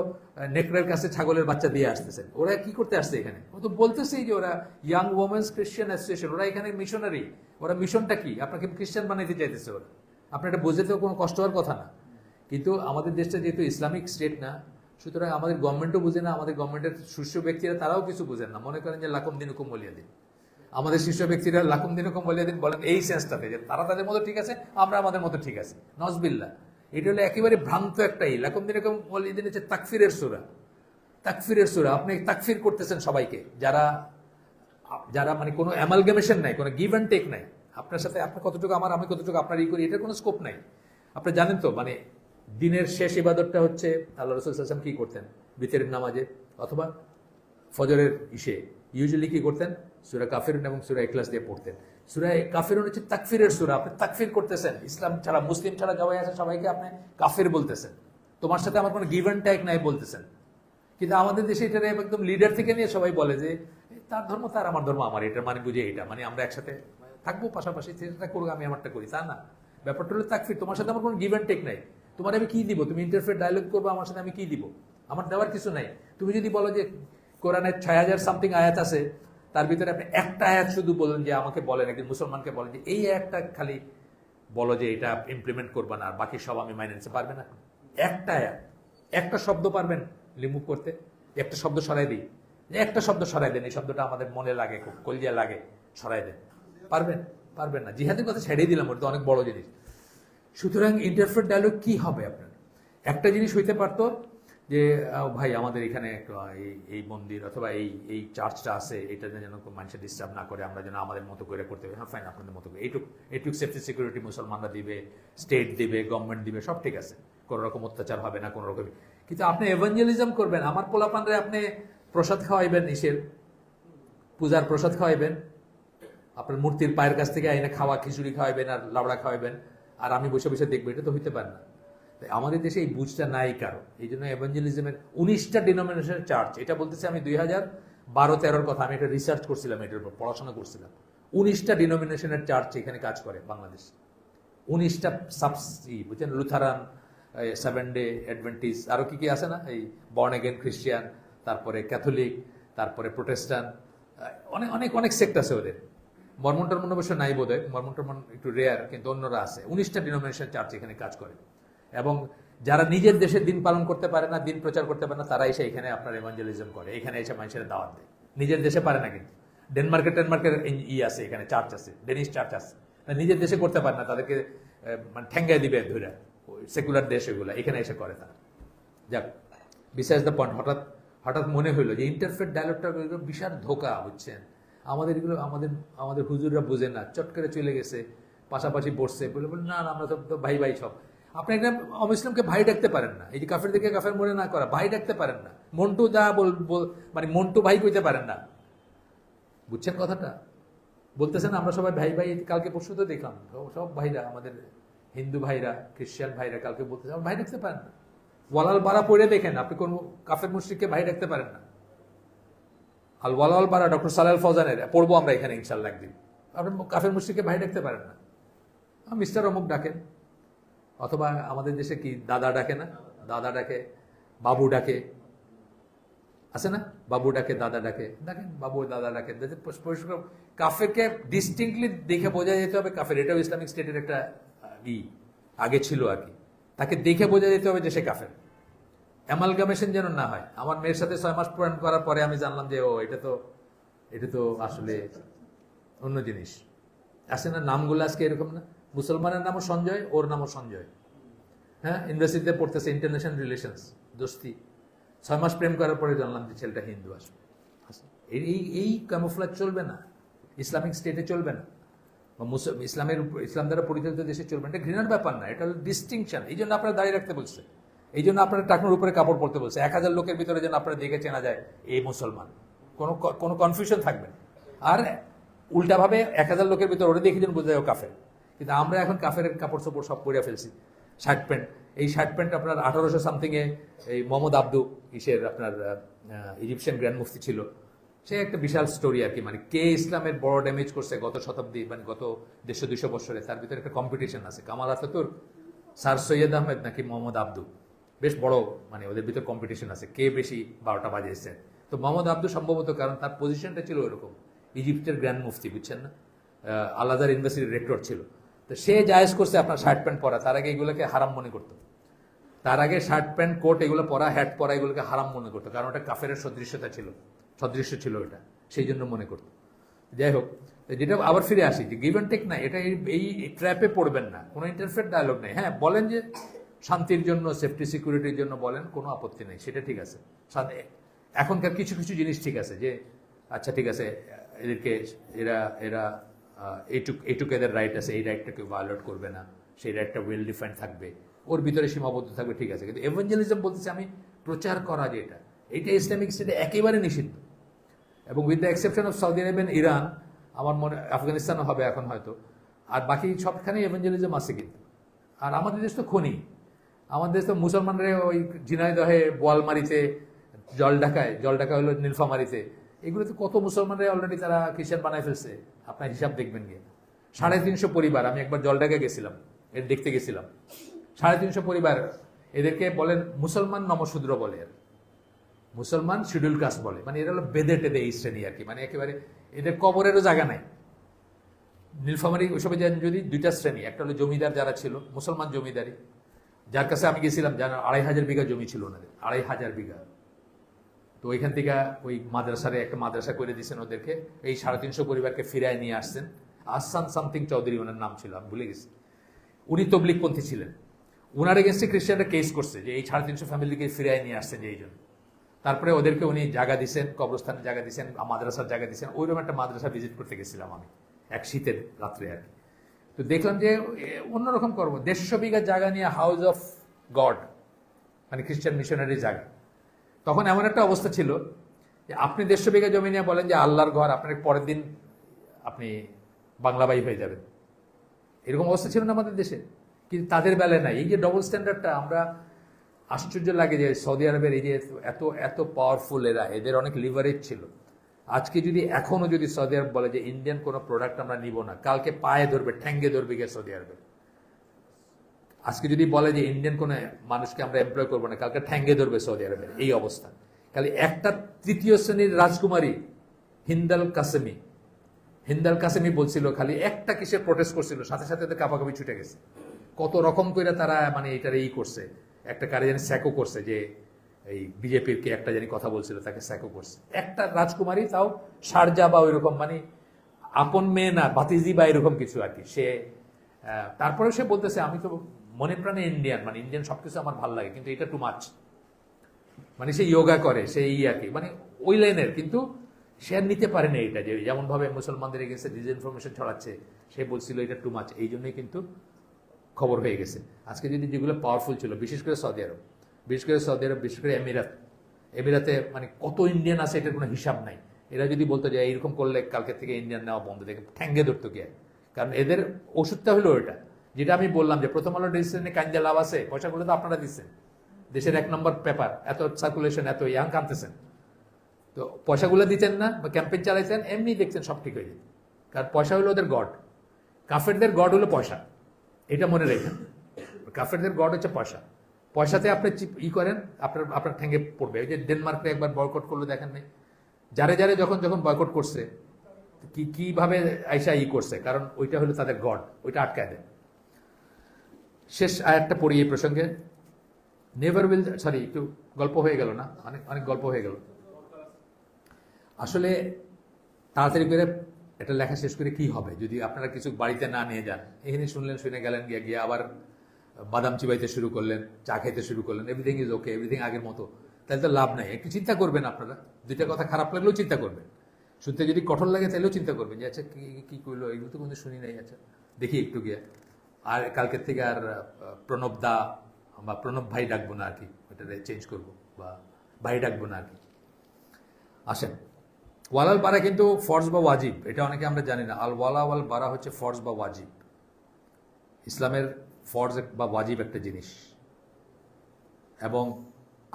নেকড়ের কাছে ছাগলের বাচ্চা দিয়ে আসতেছেন। ওরা কি করতে আসছে এখানে? ও তো বলতেছেই যে ওরা ইয়াং ওমেন্স খ্রিস্টান অ্যাসোসিয়েশন, ওরা এখানে মিশনারি। ওরা মিশনটা কি? আপনাকে খ্রিস্টান বানাইতে চাইতেছে ওরা। আপনার এটা বুঝতে কোনো কষ্ট হওয়ার কথা না। কিন্তু আমাদের দেশটা যেহেতু ইসলামিক স্টেট না, সুতরাং আমাদের গভর্নমেন্টও বুঝে না, আমাদের গভর্নমেন্টের শীর্ষ ব্যক্তিরা তারাও কিছু বুঝেন না। মনে করেন যে লাকুম দিনুকুম ওয়ালিয়া দিন। আমাদের শীর্ষ ব্যক্তিরা লাকুম দিনুকুম ওয়ালিয়া দিন বলেন এই সেন্সটাতে, যে তারা তাদের মতো ঠিক আছে, আমরা আমাদের মতো ঠিক আছে। নজবিল্লাহ, এটা হলো একেবারে ভ্রান্ত একটাই। লাকুম দিনুকুম ওয়ালিয়া দিন হচ্ছে তাকফিরের সূরা, তাকফিরের সূরা। আপনি তাকফির করতেছেন সবাইকে, যারা মানে কোনো অ্যামালগামেশন নাই, কোনো গিভ অ্যান্ড টেক নাই। আপনার সাথে আপনার কতটুকু আমার, আমি কতটুকু আপনার করি, এটার কোনো স্কোপ নাই। আপনি জানেন তো, মানে দিনের শেষ ইবাদতটা হচ্ছে আল্লাহ রাসূল সাল্লাল্লাহু আলাইহি ওয়াসাল্লাম কি করতেন? বিতরের নামাজে অথবা ফজরের ইউজুয়ালি কি করতেন? সূরা কাফিরুন এবং সূরা ইখলাস দিয়ে পড়তেন। সূরা কাফিরুন হচ্ছে তাকফিরের সূরা। আপনি তাকফির করতেছেন, ইসলাম ছাড়া, মুসলিম ছাড়া সবাই আছে, সবাইকে আপনি কাফির বলতেছেন। তোমার সাথে আমার কোনো গিভ অ্যান্ড টেক নাই বলতেছেন। কিন্তু আমাদের দেশে এটা একদম লিডার থেকে নিয়ে সবাই বলে যে তার ধর্ম তার, আমার ধর্ম আমার, এটা মানে বুঝে এটা, মানে আমরা একসাথে থাকবো পাশাপাশি, সেটা করবো, আমি আমারটা করি, তা না। ব্যাপারটা হলো তাকফির। তোমার সাথে আমার কোনো গিভ অ্যান্ড টেক নাই। তোমার আমি কি দিব? তুমি ইন্টারফেথ ডায়ালগ করবো আমার সাথে, আমি কি দিব? আমার দেওয়ার কিছু নাই। তুমি যদি বলো যে কোরআনের 6000 সামথিং আয়াত আছে, তার ভিতরে আপনি একটা আয়াত শুধু বলেন, যে আমাকে বলেন, একজন মুসলমানকে বলেন যে এই আয়াতটা খালি বলো যে এটা ইমপ্লিমেন্ট করবে না, আর বাকি সব আমি মাইনে নিতে, পারবে না? একটা আয়াত, একটা শব্দ পারবেন রিমুভ করতে? একটা শব্দ সরাই দিই, একটা শব্দ সরাই দেন, এই শব্দটা আমাদের মনে লাগে, খুব কলজিয়া লাগে, সরাই দেন, পারবেন? পারবেন না। জিহাদের কথা ছেড়েই দিলাম, ওটা তো অনেক বড় জিনিস। সুতরাং ইন্টারফেথ ডায়ালগ কি হবে? আপনার একটা জিনিস হইতে পারতো যে ভাই আমাদের এখানে এই মন্দির অথবা এই চার্চটা আছে, এটা যেন মানুষের ডিস্টার্ব না করে, আমরা যেন আমাদের মতো করে করতে হবে। হ্যাঁ ফাইন, আপনাদের মতো করে এইটুক সেফটি সিকিউরিটি মুসলমানরা দিবে, স্টেট দিবে, গভর্নমেন্ট দিবে, সব ঠিক আছে, কোনো রকম অত্যাচার হবে না কোনো রকম। কিন্তু আপনি এভাঞ্জেলিজম করবেন, আমার পোলাপানরে আপনি প্রসাদ খাওয়াইবেন, ইসের পূজার প্রসাদ খাওয়াইবেন, আপনার মূর্তির পায়ের কাছ থেকে আইনে খাওয়া খিচুড়ি খাওয়াইবেন আর লাবড়া খাওয়াইবেন, আর আমি বসে বসে দেখবো, এটা তো হইতে পারে না। তাই আমাদের দেশে এই বুঝটা নাই কারো। এই জন্য এভাঞ্জেলিজমের 19টা ডিনোমিনেশনের চার্চ, এটা বলতেছে আমি 2012-13 কথা, আমি এটা রিসার্চ করছিলাম, এটার উপর পড়াশোনা করছিলাম। 19টা ডিনোমিনেশনের চার্চ এখানে কাজ করে বাংলাদেশ। 19টা বুঝছেন, লুথারান, সেভেন ডে অ্যাডভেন্টিস্ট, আরো কি কি আছে না, এই বর্ন এগেন খ্রিস্টিয়ান, তারপরে ক্যাথলিক, তারপরে প্রোটেস্টান, অনেক অনেক অনেক সেক্ট আছে ওদের। মর্মন টর্মন অবশ্য নাই বোধ হয়, মর্মন টর্মন একটু রেয়ার, কিন্তু অন্যরা আছে। 19টা ডিনোমিনেশন চার্চ এখানে কাজ করে, এবং যারা নিজের দেশে দিন পালন করতে পারে না, দিন প্রচার করতে পারে না, তারা এসে এখানে আপনার এভাঞ্জেলিজম করে, এখানে এসে মানুষের দাওয়াত দেয়। নিজের দেশে পারে না, কিন্তু ডেনমার্কের আছে, এখানে চার্চ আছে, ডেনিশ চার্চ আছে, নিজের দেশে করতে পারে না, তাদেরকে মানে ঠেঙ্গায় দিবে ধরে, সেকুলার দেশ এগুলো, এখানে এসে করে তারা। যাক, বিসাইডস দ্য পয়েন্ট, হঠাৎ মনে হইলো যে ইন্টারফেথ ডায়ালগটা বিশাল ধোকা, বুঝছেন? আমাদের এগুলো আমাদের হুজুররা বুঝে না, চট করে চলে গেছে, পাশাপাশি বসছে, বলে না আমরা তো ভাই ভাই সব। আপনি একটা অমুসলিমকে ভাই ডাকতে পারেন না, এই যে কাফের দিকে কাফের মনে না করা, ভাই ডাকতে পারেন না, মন্টু যা মানে মন্টু ভাই কইতে পারেন না, বুঝছেন কথাটা? বলতেছেন আমরা সবাই ভাই ভাই, কালকে পরশু তো দেখলাম সব ভাইরা, আমাদের হিন্দু ভাইরা, খ্রিস্টান ভাইরা কালকে বলতেছে ভাই ডাকতে পারেন না। ওয়ালাল বারা পড়ে দেখেন, আপনি কোন কাফের মুশরিককে ভাই ডাকতে পারেন না। আল ওয়ালাল বারা ডক্টর সালাল ফৌজানের পড়বো আমরা এখানে ইনশাল্লাহ একদিন। আপনি কাফের মুশরিককে ভাই ডাকতে পারেন না, মিস্টার অমুক ডাকেন, অথবা আমাদের দেশে কি দাদা ডাকে না, দাদা ডাকে, বাবু ডাকে, আছে না, বাবু ডাকে, দাদা ডাকে, দেখেন বাবু দাদা ডাকে। কাফেরকে ডিস্টিংক্টলি দেখে বোঝা যেতে হবে কাফের, এটাও ইসলামিক স্টেটের একটা আগে ছিল আর কি। তাকে দেখে বোঝা যেতে হবে যে সে কাফের, অ্যামালগামেশন যেন না হয়। আমার মেয়ের সাথে 6 মাস পূরণ করার পরে আমি জানলাম যে ও এটা তো আসলে অন্য জিনিস। আছে না নামগুলো আজকে এরকম না, মুসলমানের নামও সঞ্জয়, ওর নামও সঞ্জয়, হ্যাঁ, ইউনিভার্সিটিতে পড়তেছে ইন্টারন্যাশনাল রিলেশনস, দোস্তি। 6 মাস প্রেম করার পরে জানলাম যে ছেলেটা হিন্দু আসবে। এই ক্যামোফ্লেজ চলবে না, ইসলামিক স্টেটে চলবে না, বা ইসলাম দ্বারা পরিচালিত দেশে চলবে না। এটা ঘৃণার ব্যাপার না, এটা হলো ডিস্টিংশন। এই জন্য আপনারা দাঁড়িয়ে রাখতে বলছে, এই জন্য আপনারা টাকনোর উপরে কাপড় পরতে বলছে। 1000 লোকের ভিতরে যেন আপনারা দেখে চেনা যায় এই মুসলমান, কোনো কনফিউশন থাকবে না। আর উল্টাভাবে 1000 লোকের ভিতরে ওরা দেখে যেন বোঝা যায় ও কাফের। কিন্তু আমরা এখন কাফের কাপড় চোপড় সব পরে ফেলছি, শার্ট প্যান্ট। এই শার্ট প্যান্ট আপনার 1800 সামথিংয়ে এই মোহাম্মদ আব্দু আপনার ইজিপশিয়ান গ্র্যান্ড মুফতি ছিল, সে একটা বিশাল স্টোরি আর কি। মানে কে ইসলামের বড় ড্যামেজ করছে গত শতাব্দী, মানে গত 150-200 বছরে, তার ভিতরে একটা কম্পিটিশন আছে। কামাল আতাতুর্ক, স্যার সৈয়দ আহমেদ নাকি মোহাম্মদ আব্দু, বেশ বড়, মানে ওদের ভিতরে কম্পিটিশন আছে কে বেশি 12টা বাজিয়েছে। তো মোহাম্মদ আব্দু সম্ভবত, কারণ তার পজিশনটা ছিল ওরকম, ইজিপ্টের গ্র্যান্ড মুফতি, বুঝছেন না, আল আজহার ইউনিভার্সিটির রেক্টর ছিল। তো সে জায়েজ করছে আপনার শার্ট প্যান্ট পরা, তার আগে এগুলোকে হারাম মনে করতো। তার আগে শার্ট প্যান্ট কোট এগুলো পরা, হ্যাট পরা, এগুলোকে হারাম মনে করতো, কারণ ওটা কাফের সদৃশ্য ছিল ওটা, সেই জন্য মনে করতো। যাই হোক, যেটা আবার ফিরে আসি যে গিভ অ্যান্ড টেক না, এটা এই ট্র্যাপে পড়বেন না, কোনো ইন্টারফেট ডায়ালগ নেই। হ্যাঁ বলেন যে শান্তির জন্য, সেফটি সিকিউরিটির জন্য বলেন, কোনো আপত্তি নেই, সেটা ঠিক আছে। এখনকার কিছু কিছু জিনিস ঠিক আছে, যে আচ্ছা ঠিক আছে, এদেরকে এরা এইটুকু এদের রাইট আছে, এই রাইটটা কেউ ভায়োলেট করবে না, সেই রাইটটা ওয়েল ডিফাইন্ড থাকবে, ওর ভিতরে সীমাবদ্ধ থাকবে, ঠিক আছে। কিন্তু এভাঞ্জেলিজম বলতেছে আমি প্রচার করা, যেটা এইটা ইসলামিক স্টেটে একেবারে নিষিদ্ধ। এবং with the exception of Saudi Arab, Iran, আমার মনে আফগানিস্তানও হবে এখন হয়তো, আর বাকি সবখানেই এভাঞ্জেলিজম আছে। কিন্তু আর আমাদের দেশ তো খনি, আমাদের দেশ তো মুসলমানরা ওই ঝিনাইদহে বোয়ালমারিতে জল ঢাকায় হলো নীলফামারিতে, এগুলোতে কত মুসলমানরা অলরেডি তারা খ্রিস্টান বানায় ফেলছে, আপনার হিসাব দেখবেন গিয়ে। 350 পরিবার, আমি একবার জলঢাকা গেছিলাম, এর দেখতে গেছিলাম, 350 পরিবার, এদেরকে বলেন মুসলমান নমশূদ্র বলে, আর মুসলমান শিডিউল কাস্ট বলে, মানে এরা হলো বেদে টেদে এই শ্রেণী আর কি, মানে একেবারে এদের কবরেরও জায়গা নাই। নীলফামারী ওইসবে যদি 2টা শ্রেণী, একটা হলো জমিদার যারা ছিল, মুসলমান জমিদারি, যার কাছে আমি গেছিলাম, যার 2500 বিঘা জমি ছিল ওনাদের, 2500 বিঘা। তো ওইখান থেকে ওই একটা মাদ্রাসা করে দিয়েছেন ওদেরকে, এই 350 পরিবারকে ফিরায় নিয়ে আসছেন। আহসান সামথিং চৌধুরী ওনার নাম ছিল, আমি ভুলে গেছি। উনি তবলিগপন্থী ছিলেন, ওনার এগেন্স্টে খ্রিস্টানরা কেস করছে যে এই 350 ফ্যামিলিকে ফিরায় নিয়ে আসছেন যে এই জন্য। তারপরে ওদেরকে উনি জায়গা দিচ্ছেন, কবরস্থানে জায়গা দিচ্ছেন, মাদ্রাসার জায়গা দিচ্ছেন। ওইরকম একটা মাদ্রাসা ভিজিট করতে গেছিলাম আমি এক শীতের রাত্রে আর কি। তো দেখলাম যে অন্যরকম করবো, 150 বিঘা জায়গা নিয়ে হাউস অফ গড, মানে খ্রিস্টান মিশনারি জায়গা। তখন এমন একটা অবস্থা ছিল যে আপনি 150 বিঘা জমি নিয়ে বলেন যে আল্লাহর ঘর, আপনার পরের দিন আপনি বাংলাবাই হয়ে যাবেন, এরকম অবস্থা ছিল না আমাদের দেশে। কিন্তু তাদের বেলায় নাই। এই যে ডবল স্ট্যান্ডার্ডটা, আমরা আশ্চর্য লাগে যে সৌদি আরবের এই যে এত পাওয়ারফুল এরা, এদের অনেক লিভারেজ ছিল। আজকে যদি এখনো যদি সৌদি আরব বলে যে ইন্ডিয়ান কোনো প্রোডাক্ট আমরা নিব না, কালকে পায়ে ধরবে, ঠ্যাঙ্গে ধরবে গিয়ে সৌদি আরবে। আজকে যদি বলে যে ইন্ডিয়ান কোনো মানুষকে আমরা এমপ্লয় করবো না, কালকে ঠ্যাঙ্গে ধরবে সৌদি আরবের, এই অবস্থা। খালি একটা তৃতীয় শ্রেণীর রাজকুমারী হিন্দাল কাসেমি বলছিল, খালি একটা কিসের প্রোটেস্ট করছিল, সাথে সাথে কাপাকাপি ছুটে গেছে। কত রকম করে তারা মানে এটার করছে, একটা কারে জানি স্যাকো করছে, যে এই বিজেপির কে একটা জানি কথা বলছিল তাকে স্যাকো করছে, একটা রাজকুমারী, তাও শারজা বা ওইরকম মানে আপন মেয়ে না, ভাতিজি বা এরকম কিছু আর কি। সে তারপরে সে বলতেছে আমি তো মনে প্রাণে ইন্ডিয়ান, মানে ইন্ডিয়ান সবকিছু আমার ভালো লাগে, কিন্তু এটা টু মাচ, মানে সে যোগা করে, সে আর কি মানে ওই লাইনের, কিন্তু সে আর নিতে পারে না এটা, যে যেমন ভাবে মুসলমানদের এগেন্সে ডিসইনফরমেশন ছড়াচ্ছে, সে বলছিল এটা টু মাচ, এই জন্যই কিন্তু খবর হয়ে গেছে। আজকে যদি যেগুলো পাওয়ারফুল ছিল, বিশেষ করে সৌদি আরব, বিশেষ করে এমিরাতে মানে কত ইন্ডিয়ান আছে এটার কোনো হিসাব নাই। এরা যদি বলতো যে এইরকম করলে কালকে থেকে ইন্ডিয়ান নেওয়া বন্ধ, দেখে ঠ্যাঙ্গে ধরতো কে, কারণ এদের ওষুধটা হলো ওইটা, যেটা আমি বললাম যে প্রথম আলো ডিসিশনে কাঞ্জা লাভ আছে, পয়সাগুলো তো আপনারা দিচ্ছেন, দেশের 1 নম্বর পেপার, এত সার্কুলেশন, এত ইয়াং কানতেছেন, তো পয়সাগুলো দিতেন না বা ক্যাম্পেইন চালাইছেন, এমনি দেখছেন সব ঠিক হয়ে যেত। কারণ পয়সা হলো ওদের গড, কাফেরদের গড হলো পয়সা, এটা মনে রেখেন। কাফেরদের গড হচ্ছে পয়সা, পয়সাতে আপনি করেন, আপনার ঠেঙ্গে পড়বে। ওই যে ডেনমার্কে একবার বয়কট করলো, দেখেন নাই? যারে যখন বয়কট করছে, কিভাবে আইসা করছে, কারণ ওইটা হলো তাদের গড, ওইটা আটকায় দেয়। শেষ আয়াতটা পড়ি এই প্রসঙ্গে, নেভার উইল, সরি একটু গল্প হয়ে গেল না, অনেক গল্প হয়ে গেল। আসলে তাড়াতাড়ি করে এটা লেখা শেষ করে কি হবে যদি আপনারা কিছু বাড়িতে না নিয়ে যান? এখানে শুনলেন, শুনে গেলেন, গিয়ে আবার বাদাম চিবাইতে শুরু করলেন, চা খেতে শুরু করলেন, এভরিথিং ইজ ওকে, এভরিথিং আগের মতো, তাহলে তো লাভ নাই। একটু চিন্তা করবেন আপনারা, দুইটা কথা খারাপ লাগলেও চিন্তা করবেন, শুনতে যদি কঠোর লাগে তাহলেও চিন্তা করবেন যে আচ্ছা কি করলো, এগুলো তো কিন্তু শুনি নাই, আচ্ছা দেখি একটু গিয়ে। আর কালকের থেকে আর প্রণব দা বা প্রণব ভাই ডাকবো না আর কি, ওটা চেঞ্জ করবো, বা ভাই ডাকবো না আর কি। আসেন, ওয়ালাল বারা কিন্তু ফরজ বা ওয়াজিব, এটা অনেকে আমরা জানি না। আল ওয়ালা ওয়াল বারা হচ্ছে ফরজ বা ওয়াজিব, ইসলামের ফরজ বা ওয়াজিব একটা জিনিস। এবং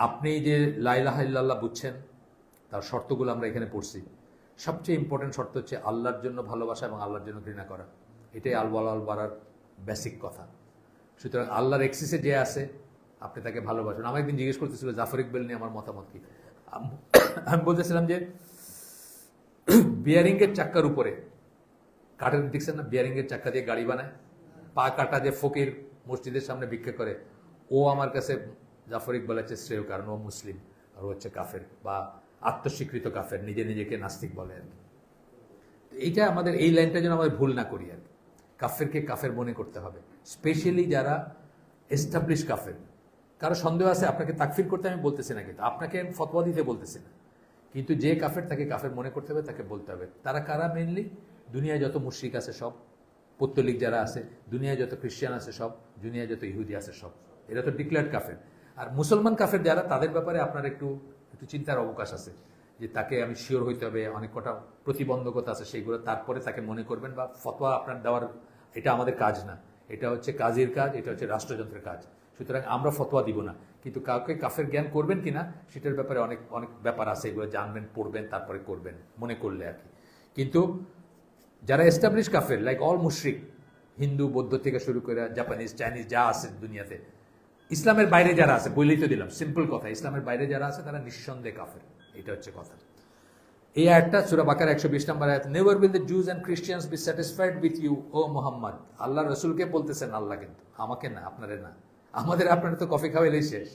আপনি যে লা ইলাহা ইল্লাল্লাহ বুঝছেন, তার শর্তগুলো আমরা এখানে পড়ছি। সবচেয়ে ইম্পর্টেন্ট শর্ত হচ্ছে আল্লাহর জন্য ভালোবাসা এবং আল্লাহর জন্য ঘৃণা করা, এটাই আল ওয়ালা আল বারার বেসিক কথা। সুতরাং আল্লাহর এক্সিসে যে আছে আপনি তাকে ভালোবাসেন। আমার একদিন জিজ্ঞেস করতেছিল জাফর ইকবাল নিয়ে আমার মতামত কি, আমি বলতেছিলাম যে বিয়ারিংয়ের চাক্কার উপরে কাঠের, দেখছেন না বিয়ারিংয়ের চাক্কা দিয়ে গাড়ি বানায়, পা কাটা যে ফকির মসজিদের সামনে ভিক্ষা করে, ও আমার কাছে জাফর ইকবাল হচ্ছে শ্রেয়, কারণ ও মুসলিম আর ও হচ্ছে কাফের বা আত্মস্বীকৃত কাফের, নিজেকে নাস্তিক বলে আর কি। এইটা আমাদের, এই লাইনটা যেন আমাদের ভুল না করি আর কি। কাফেরকে কাফের মনে করতে হবে, স্পেশালি যারা এস্টাবলিশ কাফের। কারো সন্দেহ আছে আপনাকে তাকফির করতে আমি বলতেছি না, কিন্তু আপনাকে ফতোয়া দিতে বলতেছি না, কিন্তু যে কাফের তাকে কাফের মনে করতে হবে, তাকে বলতে হবে। তারা কারা? মেনলি দুনিয়ায় যত মুশরিক আছে সব, পৌত্তলিক যারা আছে, দুনিয়ায় যত খ্রিস্টান আছে সব, দুনিয়ায় যত ইহুদি আছে সব, এরা তো ডিক্লেয়ার্ড কাফের। আর মুসলমান কাফের যারা, তাদের ব্যাপারে আপনার একটু চিন্তার অবকাশ আছে, যে তাকে আমি শিওর হইতে হবে, অনেক কটা প্রতিবন্ধকতা আছে সেইগুলো, তারপরে তাকে মনে করবেন বা ফতোয়া আপনার দেওয়ার, এটা আমাদের কাজ না, এটা হচ্ছে কাজীর কাজ, এটা হচ্ছে রাষ্ট্রযন্ত্রের কাজ। সুতরাং আমরা ফতোয়া দিব না, কিন্তু কাউকে কাফের জ্ঞান করবেন কিনা সেটার ব্যাপারে অনেক ব্যাপার আছে, এগুলো জানবেন, পড়বেন, তারপরে করবেন মনে করলে আর কি। কিন্তু যারা এস্টাবলিশ কাফের, লাইক অল মুশরিক, হিন্দু বৌদ্ধ থেকে শুরু করে জাপানিজ চাইনিজ যা আছে দুনিয়াতে, ইসলামের বাইরে যারা আছে, বলেই তো দিলাম সিম্পল কথা, ইসলামের বাইরে যারা আছে তারা নিঃসন্দেহে কাফের, এটা হচ্ছে কথা। এই আয়াতটা সূরা বাকারা 120 নম্বর আয়াত, never will the Jews and Christians be satisfied with you O Muhammad. Allah রসুলকে বলতেছেন আল্লাহ, কিন্তু আমাকে না, আপনারে না। আমাদের আপনারা তো কফি খাওয়াইলেই শেষ,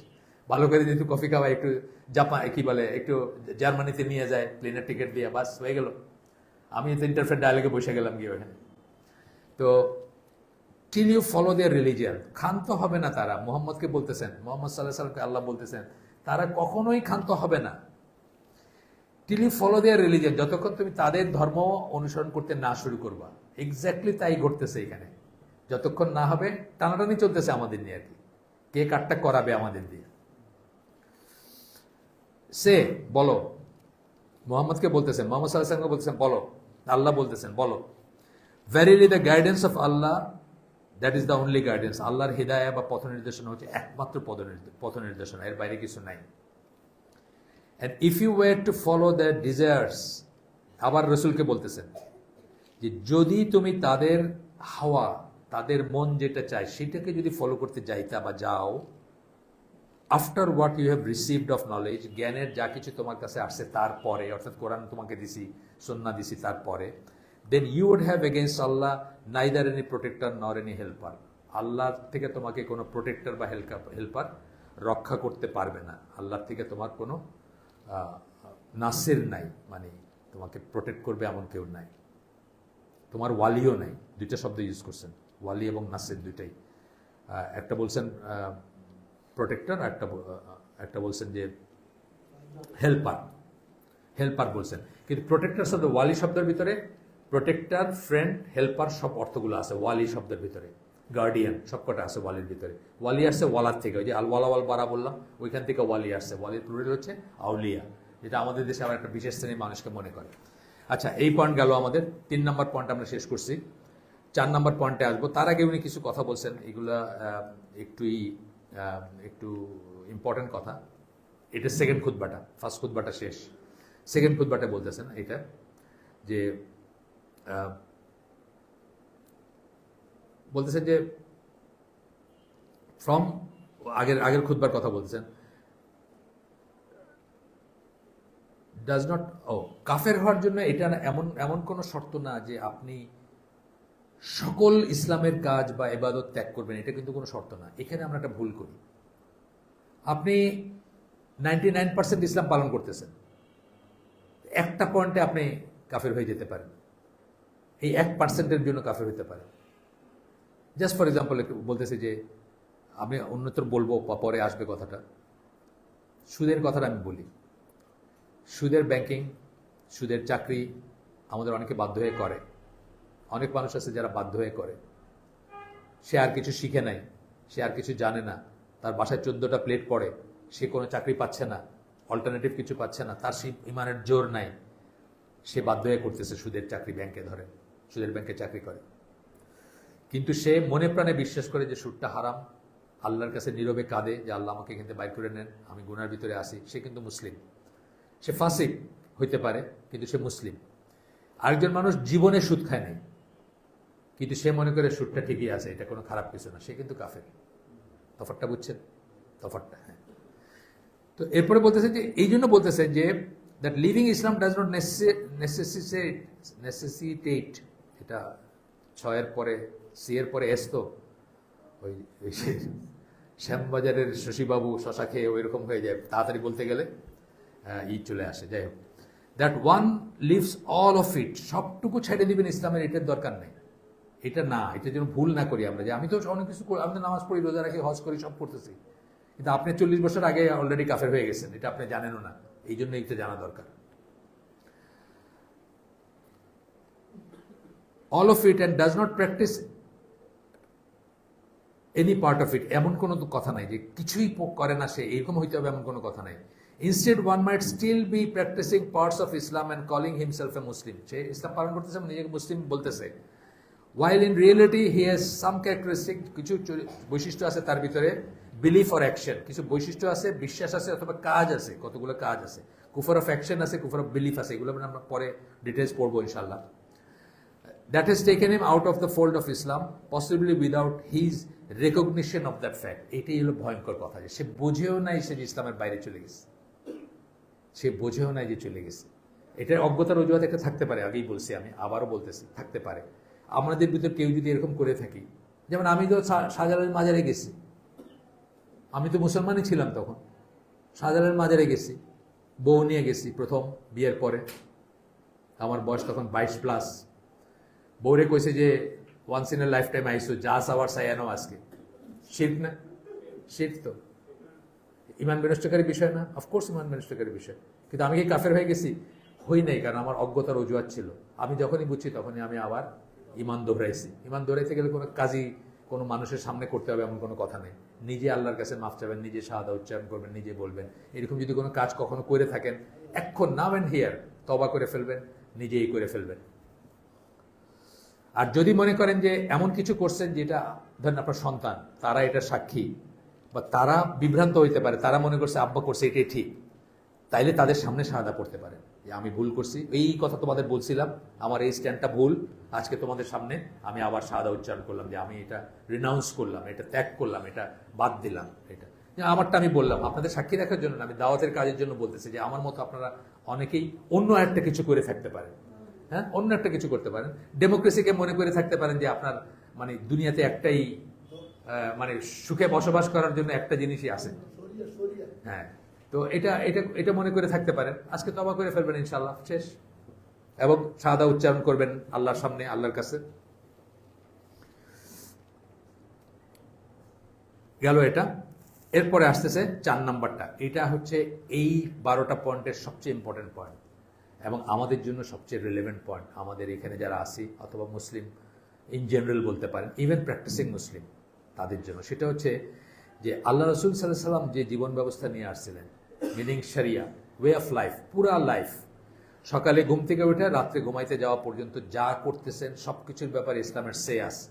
ভালো করে যেহেতু কফি খাওয়া, একটু জাপান কি বলে, একটু জার্মানিতে নিয়ে যায় প্লেনের টিকিট দিয়ে, বাস হয়ে গেল। আমি তো ইন্টারফেয়ার ডায়ালগে বসে গেলাম গিয়ে ওখানে। তো till you follow their religion, ক্ষান্ত হবে না তারা। মোহাম্মদকে বলতেছেন, মোহাম্মদ সাল্লাহ সাল্লামকে আল্লাহ বলতেছেন, তারা কখনোই ক্ষান্ত হবে না। Till you follow their religion, যতক্ষণ তুমি তাদের ধর্ম অনুসরণ করতে না শুরু করবা। এক্স্যাক্টলি তাই ঘটতেছে এখানে, যতক্ষণ না হবে টানাটানি চলতেছে আমাদের নিয়ে আর কি, কে কাটটা করাবে আমাদের দিয়ে। সে বলো, মোহাম্মদকে বলতেছেন, মোহাম্মদ সাল্লাল্লাহু আলাইহি ওয়াসাল্লামকে বলতেছেন বলো, আল্লাহ বলতেছেন বলো, verily the guidance of Allah that is the only guidance. আল্লাহর হিদায়া বা পথ নির্দেশনা হচ্ছে একমাত্র পথ নির্দেশনা, এর বাইরে কিছু নাই। And if you were to follow their desires, আবার রসুলকে বলতেছেন যে যদি তুমি তাদের হাওয়া, তাদের মন যেটা চায় সেটাকে যদি ফলো করতে যাইতা বা যাও, after what you have received of knowledge, জ্ঞানের যা কিছু তোমার কাছে আসছে তারপরে, অর্থাৎ কোরআন তোমাকে দিছি, সুন্নাহ দিছি তারপরে, then you would have against Allah neither any protector nor any helper. Allah থেকে তোমাকে কোনো প্রোটেক্টর বা হেল্পার রক্ষা করতে পারবে না। আল্লাহর থেকে তোমার কোনো নাসির নাই, মানে তোমাকে প্রোটেক্ট করবে এমন কেউ নাই। তোমার ওয়ালিও নাই, দুইটা শব্দ ইউজ করছেন, ওয়ালি এবং নাসির দুইটাই। একটা বলছেন প্রোটেক্টর, একটা বলছেন যে হেল্পার বলছেন। কিন্তু প্রোটেক্টর শব্দ, ওয়ালি শব্দের ভিতরে প্রোটেক্টর, ফ্রেন্ড, হেল্পার সব অর্থগুলো আছে ওয়ালি শব্দের ভিতরে। গার্ডিয়ান সবকটা আছে ওয়ালির ভিতরে। ওয়ালি আসছে ওয়ালার থেকে, ওই যে আল ওয়ালা ওয়াল বারা বললাম, ওইখান থেকে ওয়ালি আসছে। ওয়ালির প্লুরাল হচ্ছে আউলিয়া, যেটা আমাদের দেশে আবার একটা বিশেষ শ্রেণীর মানুষকে মনে করে। আচ্ছা, এই পয়েন্ট গেল আমাদের। 3 নম্বর পয়েন্ট আমরা শেষ করছি, 4 নম্বর পয়েন্টে আসবো। তার আগে উনি কিছু কথা বলছেন, এগুলা একটু ইম্পর্টেন্ট কথা। এটা সেকেন্ড খুতবাটা, ফার্স্ট খুতবাটা শেষ, সেকেন্ড খুতবাটা বলতেছেন এটা যে বলতেছেন যে ফ্রম আগের খুতবার কথা বলতেছেন, ডাজ নট, কাফের হওয়ার জন্য এটা এমন কোনো শর্ত না যে আপনি সকল ইসলামের কাজ বা ইবাদত ত্যাগ করবেন, এটা কিন্তু কোনো শর্ত না। এখানে আমরা একটা ভুল করি। আপনি 99% ইসলাম পালন করতেছেন, একটা পয়েন্টে আপনি কাফের হয়ে যেতে পারেন, এই 1%-এর জন্য কাফের হতে পারেন। জাস্ট ফর এক্সাম্পল বলতেছি যে, আমি অন্যত্র বলবো পরে আসবে কথাটা, সুদের কথাটা আমি বলি। সুদের ব্যাংকিং, সুদের চাকরি আমাদের অনেকে বাধ্য হয়ে করে। অনেক মানুষ আছে যারা বাধ্য হয়ে করে, সে আর কিছু শিখে নাই, সে আর কিছু জানে না, তার বাসায় 14টা প্লেট পড়ে, সে কোনো চাকরি পাচ্ছে না, অল্টারনেটিভ কিছু পাচ্ছে না, তার সেই ইমানের জোর নাই, সে বাধ্য হয়ে করতেছে সুদের চাকরি, ব্যাংকে ধরে, সুদের ব্যাংকে চাকরি করে। কিন্তু সে মনে প্রাণে বিশ্বাস করে যে সুদটা হারাম, আল্লাহর কাছে নীরবে কাঁদে যে আল্লাহ আমাকে এখান থেকে বাইর করে নেন, আমি গুনার ভিতরে আসি। সে কিন্তু মুসলিম, সে ফাসিক হইতে পারে কিন্তু সে মুসলিম। আরেকজন মানুষ জীবনে সুদ খায় নাই, কিন্তু সে মনে করে সুদটা ঠিকই আছে, এটা কোনো খারাপ কিছু না, সে কিন্তু কাফের। তফাৎটা বুঝছেন? তফাৎটা, হ্যাঁ। তো এরপরে বলতেছে যে, এই জন্য বলতেছে যে that living Islam does not necessitate, এটা 6 এর পরে সি এর পরে এস, তো ওই শ্যামবাজারের শশীবাবু শশা খেয়ে ওই রকম হয়ে যায়, তাড়াতাড়ি বলতে গেলে চলে আসে। যাই হোক, that one leaves all of it, সবটুকু ছেড়ে দিবেন ইসলামের, এটার দরকার নেই। এটা না, এটা যেন ভুল না করি আমরা, যে আমি তো অনেক কিছু, আমি তো নামাজ পড়ি, রোজা রাখি, হজ করি, সব করতেছি, কিন্তু আপনি 40 বছর আগে অলরেডি কাফের হয়ে গেছেন, এটা আপনি জানেনও না, এই জন্য এটা জানা দরকার। All of it and does not practise any part of it, এমন কোনো কথা নাই যে কিছুই করে না সে, এরকম হইতে হবে এমন কোনো কথা নাই। Instead, one might still be practicing parts of Islam and calling himself a Muslim. সে ইসলাম পালন করতেছে, নিজেকে মুসলিম বলতেছে, while in reality he has some characteristic, কিছু বৈশিষ্ট্য আছে তার ভিতরে, বিলিফ অর অ্যাকশন, কিছু বৈশিষ্ট্য আছে, বিশ্বাস আছে অথবা কাজ আছে, কতগুলো কাজ আছে, কুফর অফ অ্যাকশন আছে, কুফর অফ বিলিফ আছে, এগুলো আমরা পরে ডিটেলস পড়বো ইনশাআল্লাহ। That has taken him out of the fold of Islam, possibly without his recognition of that fact. এটাই হলো ভয়ঙ্কর কথা, যে সে বোঝেও নাই সে ইসলামের বাইরে চলে গেছে, সে বোঝেও নাই যে চলে গেছে। এটা অজ্ঞতার অজুহাত একটা থাকতে পারে, আগেই বলছি, আমি আবারও বলতেছি, থাকতে পারে। আমাদের ভিতর কেউ যদি এরকম করে থাকি, যেমন আমি তো শাহজালাল মাজারে গেছি, আমি তো মুসলমানই ছিলাম তখন, শাহজালাল মাজারে গেছি, বউ নিয়ে গেছি প্রথম বিয়ের পরে, আমার বয়স তখন 22+। বউরে কইছে যে once in a lifetime আইসো, যা সাওয়ার সায়ানো আজকে। শিরক না? শিরক তো ইমান বিনষ্টকারী বিষয় না? অফকোর্স ইমান বিনষ্টকারী বিষয়, কিন্তু আমি কি কাফের হয়ে গেছি? হই নাই, কারণ আমার অজ্ঞতার অজুহাত ছিল। আমি যখনই বুঝছি তখনই আমি আবার ইমান দোহরাইছি। ইমান দোহরাইতে গেলে কোনো কাজই কোনো মানুষের সামনে করতে হবে এমন কোনো কথা নেই। নিজে আল্লাহর কাছে মাফ চাবেন, নিজে শাহাদা উচ্চারণ করবেন, নিজে বলবেন। এরকম যদি কোনো কাজ কখনো করে থাকেন, এখন নাও অ্যান্ড হিয়ার তওবা করে ফেলবেন, নিজেই করে ফেলবেন। আর যদি মনে করেন যে এমন কিছু করছেন যেটা ধরেন আপনার সন্তান, তারা এটা সাক্ষী, বা তারা বিভ্রান্ত হইতে পারে, তারা মনে করছে আব্বা করছে এটাই ঠিক, তাইলে তাদের সামনে শাহাদা পড়তে পারেন যে আমি ভুল করছি, এই কথা তোমাদের বলছিলাম, আমার এই স্ট্যান্ডটা ভুল, আজকে তোমাদের সামনে আমি আবার শাহাদা উচ্চারণ করলাম যে আমি এটা রিনাউন্স করলাম, এটা ত্যাগ করলাম, এটা বাদ দিলাম। এটা আমারটা আমি বললাম আপনাদের সাক্ষী রাখার জন্য না, আমি দাওয়াতের কাজের জন্য বলতেছি যে আমার মতো আপনারা অনেকেই অন্য একটা কিছু করে থাকতে পারেন, হ্যাঁ, অন্য একটা কিছু করতে পারেন। ডেমোক্রেসিকে মনে করে থাকতে পারেন যে আপনার মানে দুনিয়াতে একটাই মানে সুখে বসবাস করার জন্য একটা জিনিসই আছে, হ্যাঁ। তো এটা এটা এটা মনে করে থাকতে পারেন, আজকে তওবা করে ফেলবেন ইনশাআল্লাহ, শেষ। এবং শাহাদা উচ্চারণ করবেন আল্লাহর সামনে, আল্লাহর কাছে। গেল এটা। এরপরে আসতেছে 4 নাম্বারটা, এটা হচ্ছে এই 12টা পয়েন্টের সবচেয়ে ইম্পর্টেন্ট পয়েন্ট এবং আমাদের জন্য সবচেয়ে রিলেভেন্ট পয়েন্ট, আমাদের এখানে যারা আসি অথবা মুসলিম ইন জেনারেল বলতে পারেন, ইভেন প্র্যাকটিসিং মুসলিম তাদের জন্য। সেটা হচ্ছে যে আল্লাহ রসুল সাল্লাল্লাহু আলাইহি সাল্লাম যে জীবন ব্যবস্থা নিয়ে আসছিলেন, মিনিং শরিয়া, ওয়ে অফ লাইফ, পুরা লাইফ, সকালে ঘুম থেকে উঠে রাত্রে ঘুমাইতে যাওয়া পর্যন্ত যা করতেছেন সবকিছুর ব্যাপারে ইসলামের সে আছে।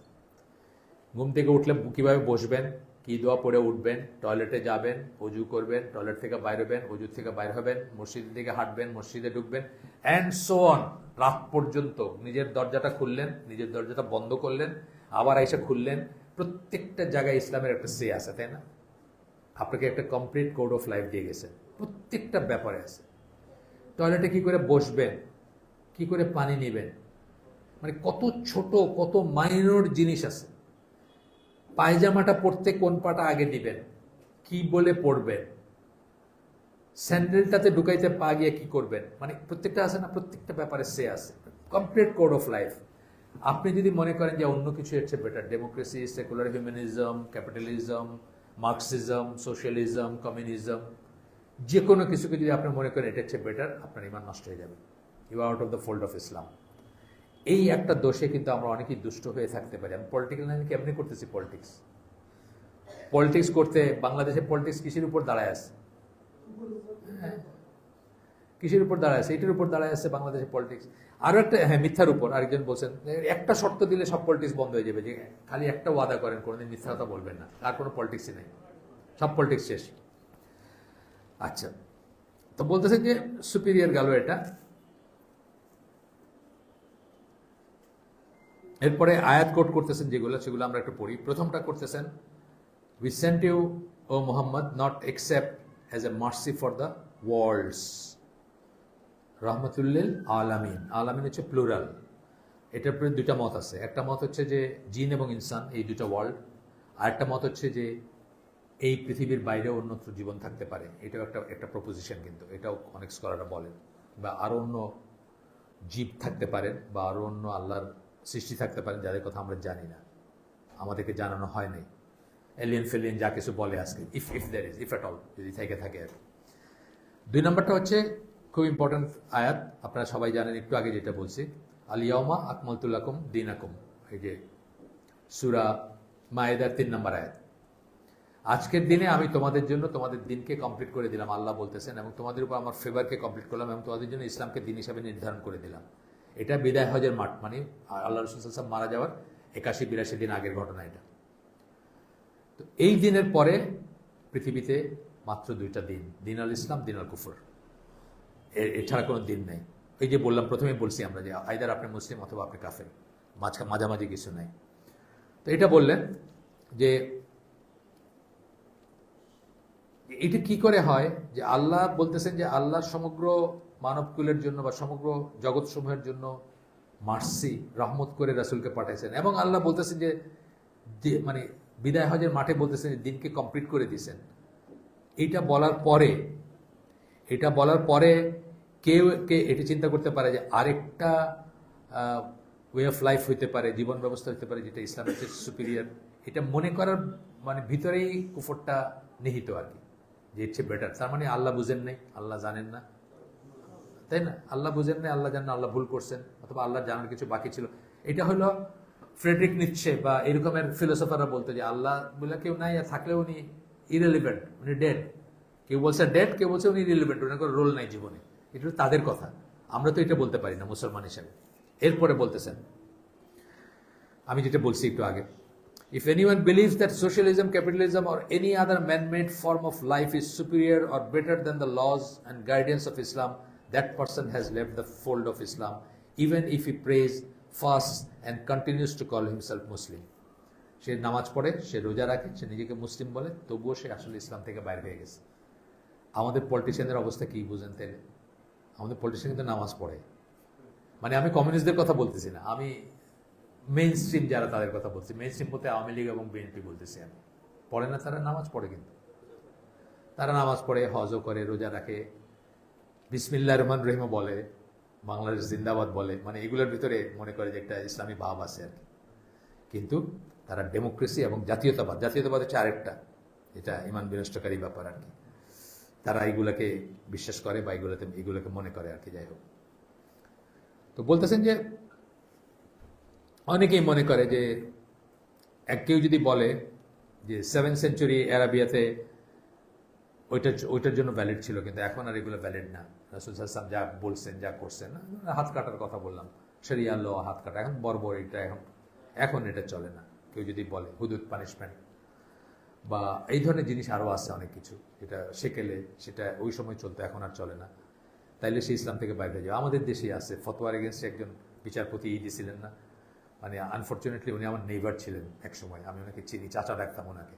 ঘুম থেকে উঠলে কিভাবে বসবেন, কি দোয়া পড়ে উঠবেন, টয়লেটে যাবেন, অজু করবেন, টয়লেট থেকে বাইর হবেন, অজু থেকে বাইর হবেন, মসজিদের দিকে হাঁটবেন, মসজিদে ঢুকবেন, অ্যান্ড সো অন। রাত পর্যন্ত নিজের দরজাটা খুললেন, নিজের দরজাটা বন্ধ করলেন, আবার এসে খুললেন। প্রত্যেকটা জায়গায় ইসলামের একটা সে আছে, তাই না? আপনাকে একটা কমপ্লিট কোড অফ লাইফ দিয়ে গেছে, প্রত্যেকটা ব্যাপারে আছে। টয়লেটে কি করে বসবেন, কি করে পানি নেবেন, মানে কত ছোট কত মাইনর জিনিস আছে। পায়জামাটা পরতে কোন পাটা আগে দিবেন, কি বলে পড়বেন, স্যান্ডেলটাতে ঢুকাইতে পা গিয়ে কি করবেন, মানে প্রত্যেকটা আছে না, প্রত্যেকটা ব্যাপারে সে আছে, কমপ্লিট কোড অফ লাইফ। আপনি যদি মনে করেন যে অন্য কিছু এর চেয়ে better, democracy, secular humanism, capitalism, Marxism, socialism, communism, যে কোনো কিছুকে যদি আপনি মনে করেন এটার চেয়ে বেটার, আপনার ইমান নষ্ট হয়ে যাবে, you are out of the fold of Islam. এই একটা দোষে কিন্তু আমরা অনেকেই দুষ্ট হয়ে থাকতে পারি। আমি পলিটিক্যাল লাইনে কেমনি করতেছি, পলিটিক্স করতে বাংলাদেশের পলিটিক্স কিসের উপর দাঁড়ায় আছে, কিসের উপর দাঁড়ায় আছে, এটার উপর দাঁড়ায় আছে বাংলাদেশের পলিটিক্স। আরো একটা, হ্যাঁ, মিথ্যার উপর। আরেকজন বলছেন একটা শর্ত দিলে সব পলিটিক্স বন্ধ হয়ে যাবে, যে খালি একটা ওয়াদা করেন, কোনোদিন মিথ্যা কথা বলবেন না, আর কোনো পলিটিক্সই নেই, সব পলিটিক্স শেষ। আচ্ছা, তো বলতেছেন যে সুপিরিয়র গেল এটা। এরপরে আয়াত কোট করতেছেন যেগুলো, সেগুলো আমরা একটু পড়ি। প্রথমটা করতেছেন, we sent you O Muhammad not except as a mercy for the worlds, রহমতুল্লিল আলামিন। আলামিন হচ্ছে প্লুরাল, এটার উপরে দুইটা মত আছে। একটা মত হচ্ছে যে জিন এবং ইনসান, এই দুটা ওয়ার্ল্ড। আর একটা মত হচ্ছে যে এই পৃথিবীর বাইরে অন্যত্র জীবন থাকতে পারে, এটাও একটা প্রপোজিশন, কিন্তু এটাও অনেক স্কলাররা বলেন। বা আরো অন্য জীব থাকতে পারেন, বা আরো অন্য আল্লাহর সৃষ্টি থাকতে পারেন যাদের কথা আমরা জানি না, আমাদেরকে জানানো হয় নাই। এলিয়েন ফেলিয়েন যা কিছু বলে আজকে, if there is, if at all, যদি থেকে থাকে আর। 2 নম্বরটা হচ্ছে খুব ইম্পর্টেন্ট আয়াত, আপনারা সবাই জানেন, একটু আগে যেটা বলছি, আল ইয়াউমা আকমালতু লাকুম দীনাকুম, এই যে সূরা মায়েদার 3 নম্বর আয়াত। আজকের দিনে আমি তোমাদের জন্য তোমাদের দিনকে কমপ্লিট করে দিলাম, আল্লাহ বলতেছেন, এবং তোমাদের উপর আমার ফেভারকে কমপ্লিট করলাম, এবং তোমাদের জন্য ইসলামকে দিন হিসাবে নির্ধারণ করে দিলাম। এটা বিদায় হজের মাঠ, মানে আল্লাহ রাসূল সাল্লাল্লাহু আলাইহি ওয়াসাল্লাম মারা যাওয়ার 81-82 দিন আগের ঘটনা এটা। তো এই দিনের পরে পৃথিবীতে মাত্র 2টা দিন, দিন আল ইসলাম, দিন আল কুফর, এছাড়া কোনো দিন নেই। এই যে বললাম, প্রথমে বলছি আমরা যে আইদার আপনি মুসলিম অথবা আপনি কাফের, মাঝামাঝি কিছু নাই। তো এটা বললেন যে এটা কি করে হয়, যে আল্লাহ বলতেছেন যে আল্লাহ সমগ্র মানবকুলের জন্য বা সমগ্র জগৎ সমূহের জন্য মার্সি, রহমত করে রাসূলকে পাঠাইছেন, এবং আল্লাহ বলতেছেন যে মানে বিদায় হজের মাঠে বলতেছেন যে দিনকে কমপ্লিট করে দিয়েছেন। এটা বলার পরে কেউ এটা চিন্তা করতে পারে যে আরেকটা ওয়ে অফ লাইফ হইতে পারে, জীবন ব্যবস্থা হইতে পারে যেটা ইসলামের চেয়ে সুপিরিয়র, এটা মনে করার মানে ভিতরেই কুফরটা নিহিত আর কি, যে ইচ্ছে বেটার। তার মানে আল্লাহ বুঝেন নাই, আল্লাহ জানেন না, তাই না? আল্লাহ বুঝেন নাই, আল্লাহ জানেন, আল্লাহ ভুল করছেন, অথবা আল্লাহ জানার কিছু বাকি ছিল। এটা হলো ফ্রেডরিক নিটশে বা এরকমের ফিলোসফাররা বলতো যে আল্লাহ বলে কেউ নাই, আর থাকলেও উনি ইরেলিভেন্ট, উনি ডেড। কেউ বলছে ডেড, কেউ বলছে উনি ইরেলিভেন্ট, ওনার কোনো রোল নাই জীবনে। এটা তাদের কথা, আমরা তো এটা বলতে পারি না মুসলমান হিসেবে। এরপরে বলতেছেন, আমি যেটা বলছি একটু আগে, if anyone believes that socialism, capitalism or any other man-made form of life is superior or better than the laws and guidance of Islam, that person has left the fold of Islam, even if he prays, fasts and continues to call himself Muslim. সে নামাজ পড়ে, সে রোজা রাখে, সে নিজেকে মুসলিম বলে, তবুও সে আসলে ইসলাম থেকে বাইরে হয়ে গেছে। আমাদের পলিটিশিয়ানদের অবস্থা কি বুঝেন তাইলে? আমাদের পলিটিশিয়ান কিন্তু নামাজ পড়ে, মানে আমি কমিউনিস্টদের কথা বলতেছি না, আমি মেইন স্ট্রিম যারা তাদের কথা বলছি। মেইন স্ট্রিম বলতে আওয়ামী লীগ এবং বিএনপি বলতেছি আমি। পড়ে না তারা? নামাজ পড়ে, কিন্তু তারা নামাজ পড়ে, হজও করে, রোজা রাখে, বিসমিল্লাহির রহমানির রহিম বলে, বাংলাদেশ জিন্দাবাদ বলে, মানে এগুলোর ভিতরে মনে করে যে একটা ইসলামী ভাব আছে আর কি। কিন্তু তারা ডেমোক্রেসি এবং জাতীয়তাবাদ, জাতীয়তাবাদ হচ্ছে আরেকটা, এটা ইমান বিনষ্টকারী ব্যাপার আর কি। তারা এগুলাকে বিশ্বাস করে বা এগুলোকে মনে করে আর কি। যাই হোক, তো বলতেছেন যে অনেকেই মনে করে যে কেউ যদি বলে যে 7th সেঞ্চুরি অ্যারাবিয়াতে ওইটার জন্য ভ্যালিড ছিল, কিন্তু এখন আর এগুলো ভ্যালিড না। রাসূল সাল্লাল্লাহু আলাইহি ওয়াসাল্লাম যা বলছেন, যা করছেন, হাত কাটার কথা বললাম, শরিয়া ল হাত কাটা, এখন বর্বর, এটা এখন এটা চলে না। কেউ যদি বলে হুদুদ পানিশমেন্ট বা এই ধরনের জিনিস আরও আছে অনেক কিছু, যেটা সেকেলে, সেটা ওই সময় চলতো, এখন আর চলে না, তাইলে সে ইসলাম থেকে বাইরে যাবে। আমাদের দেশেই আছে ফতোয়ার এগেনস্টে একজন বিচারপতি ছিলেন না, মানে আনফর্চুনেটলি উনি আমার নেইবার ছিলেন এক সময়, আমি ওনাকে চিনি, চাচা ডাকতাম ওনাকে।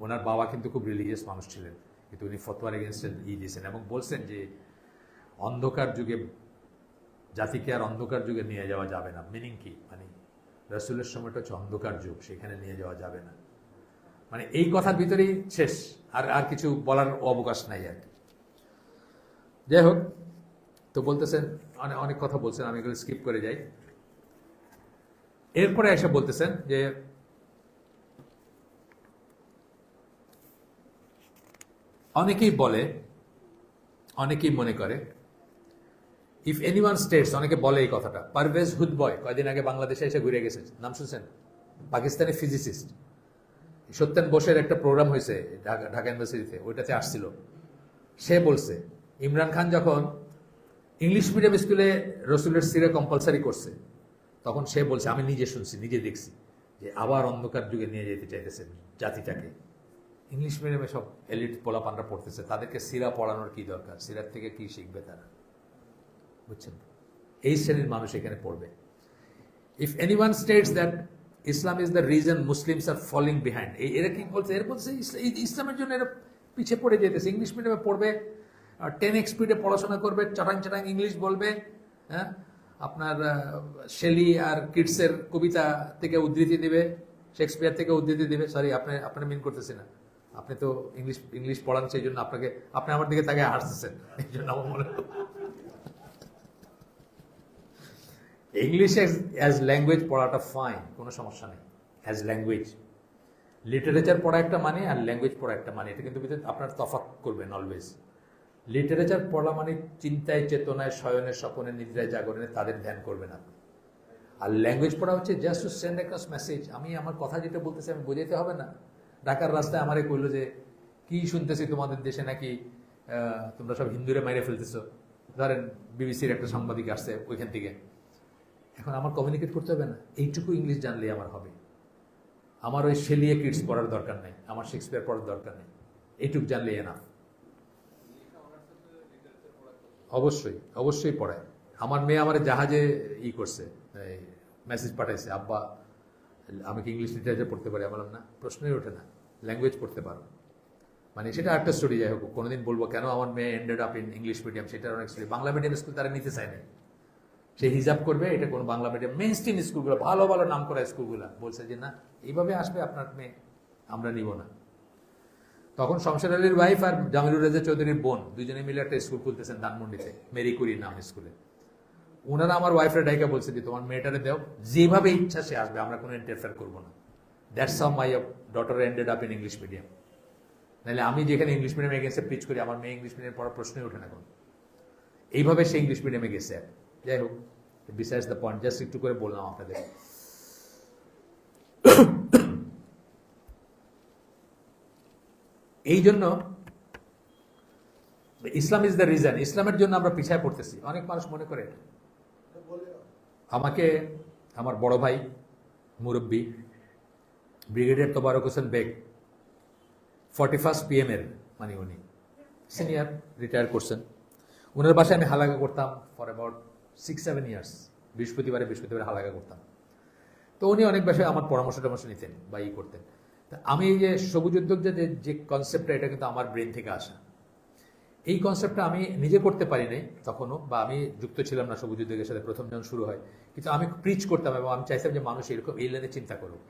ওনার বাবা কিন্তু খুব রিলিজিয়াস মানুষ ছিলেন, কিন্তু উনি ফতোয়ার এগেনস্টে দিয়েছেন এবং বলছেন যে অন্ধকার যুগে জাতিকে আর অন্ধকার যুগে নিয়ে যাওয়া যাবে না। মিনিং কি? মানে রাসূলের সময়টা হচ্ছে অন্ধকার যুগ, সেখানে নিয়ে যাওয়া যাবে না, মানে এই কথার ভিতরেই শেষ, আর কিছু বলার অবকাশ নাই আর কি। যাই হোক, তো বলতেছেন অনেক কথা বলছেন, আমি এগুলো স্কিপ করে যাই। এরপরে এসে বলতেছেন যে অনেকেই বলে, অনেকেই মনে করে, ইফ এনিওয়ান স্টেটস, অনেকে বলে এই কথাটা, পারভেজ হুদবয় কয়দিন আগে বাংলাদেশে এসে ঘুরে গেছে, নাম শুনছেন? পাকিস্তানি ফিজিসিস্ট, সত্যেন বোসের একটা প্রোগ্রাম হয়েছে ঢাকা ইউনিভার্সিটিতে, ওইটাতে আসছিল। সে বলছে ইমরান খান যখন ইংলিশ মিডিয়াম স্কুলে রসুলের সিরা কম্পালসারি করছে, তখন সে বলছে, আমি নিজে শুনছি, নিজে দেখছি, যে আবার অন্ধকার যুগে নিয়ে যেতে চাইতেছে জাতিটাকে। ইংলিশ মিডিয়ামে সব এলিট পোলাপানরা পড়তেছে, তাদেরকে সিরা পড়ানোর কি দরকার? সিরার থেকে কি শিখবে তারা? বুঝছেন? এই শ্রেণীর মানুষ এখানে পড়বে। If anyone states that Islam is the reason Muslims are falling behind, এরা কি বলছে? এর বলছে ইসলামের জন্য এরা পিছিয়ে পড়ে যেতেছে। ইংলিশ মিডিয়ামে পড়বে, 10x স্পিডে পড়াশোনা করবে, চাটাং চাটাং ইংলিশ বলবে, হ্যাঁ, আপনার শেলি আর কিটসের কবিতা থেকে উদ্ধৃতি দিবে, শেক্সপিয়ার থেকে উদ্ধৃতি দিবে। সরি, আপনি মিন করতেছি না, আপনি তো ইংলিশ পড়ান, সেই জন্য আপনি আমার দিকে তাকে হাসতেছেন, এই জন্য আমার মনে হয় ইংলিশ অ্যাজ ল্যাঙ্গুয়েজ পড়াটা ফাইন, কোনো সমস্যা নেই, অ্যাজ ল্যাঙ্গুয়েজ। লিটারেচার পড়া একটা মানে আর ল্যাঙ্গুয়েজ পড়া একটা মানে, এটা কিন্তু আপনার তফাৎ করবেন অলওয়েজ। লিটারেচার পড়া মানে চিন্তায়, চেতনায়, শয়নের, স্বপনে, নিদ্রায়, জাগরণে তাদের ধ্যান করবেন আপনি। আর ল্যাঙ্গুয়েজ পড়া হচ্ছে just to send across message. আমি আমার কথা যেটা বলতেছি আমি বোঝাইতে হবে না। ঢাকার রাস্তায় আমারে কইলো যে কি শুনতেছি তোমাদের দেশে নাকি তোমরা সব হিন্দুরে মাইরে ফেলতেছো, ধরেন বিবিসির একটা সাংবাদিক আসছে ওইখান থেকে। এখন আমার কমিউনিকেট করতে হবে না, এইটুকু ইংলিশ জানলেই আমার হবে। আমার ওই শেলিয়ে কিডস পড়ার দরকার নেই, আমার শেক্সপিয়ার পড়ার দরকার নেই, এইটুকু জানলেই এনাফ। অবশ্যই অবশ্যই পড়ায়। আমার মেয়ে আমার জাহাজে করছে, মেসেজ পাঠাইছে, আব্বা আমি কি ইংলিশ লিটারেচার পড়তে পারি? বললাম না, প্রশ্নই ওঠে না, ল্যাঙ্গুয়েজ পড়তে পারো। মানে সেটা একটা স্টোরি। যাই হোক, কোনোদিন বলবো কেন আমার মেয়ে ended up in English medium, সেটার অনেক স্টোরি। বাংলা মিডিয়াম স্কুল তারা নিতে চায় না, সে হিজাব করবে, এটা কোনো বাংলা মিডিয়াম মেইন স্ট্রিম স্কুলগুলো, ভালো ভালো নাম করা স্কুলগুলো বলছে যে না, এইভাবে আসবে আপনার মেয়ে, আমরা নিব না। তখন শমশের আলীর ওয়াইফ আর জামিলুর রেজা চৌধুরীর বোন দুজনে মিলে একটা স্কুল খুলতেছেন ধানমন্ডিতে, মেরি কুরি নাম স্কুলে। ওনারা আমার ওয়াইফের ডাইকা বলছে যে তোমার মেয়েটারে দাও, যেভাবে ইচ্ছা সে আসবে, আমরা কোনো ইন্টারফেয়ার করবো না। That's how my daughter ended up in English medium. নাহলে আমি যেখানে ইংলিশ মিডিয়ামে গেছে পিচ করি, আমার মেয়ে ইংলিশ মিডিয়াম পড়ার প্রশ্নই ওঠে না। এইভাবে সে ইংলিশ মিডিয়ামে গেছে। যাই হোক, বিসাইডস দ্য পয়েন্ট, জাস্ট একটু করে বললাম আপনাদের। এই জন্য ইসলাম ইজ দ্য রিজন, ইসলামের জন্য আমরা পিছায় পড়তেছি। অনেক মানুষ মনে করে এটা। আমাকে আমার বড় ভাই মুরব্বী ব্রিগেডিয়ার তোবারক হোসেন বেগ, 41st PM এর, মানে উনি সিনিয়র, রিটায়ার করছেন। ওনার বাসায় আমি হালাকা করতাম ফর অ্যাবাউট 6-7 ইয়ার্স। বৃহস্পতিবারে হালাকা করতাম। তো উনি অনেক বিষয়ে আমার পরামর্শ টরামর্শ নিতেন বা ই করতেন। তা আমি এই যে সবুজ উদ্যোক্তা যে কনসেপ্টটা, এটা কিন্তু আমার ব্রেন থেকে আসা। এই কনসেপ্টটা আমি নিজে করতে পারি নাই তখনও, বা আমি যুক্ত ছিলাম না সবুজ উদ্যোগের সাথে প্রথম যখন শুরু হয়, কিন্তু আমি প্রিচ করতাম এবং আমি চাইতাম যে মানুষ এরকম এই লাইনে চিন্তা করুক।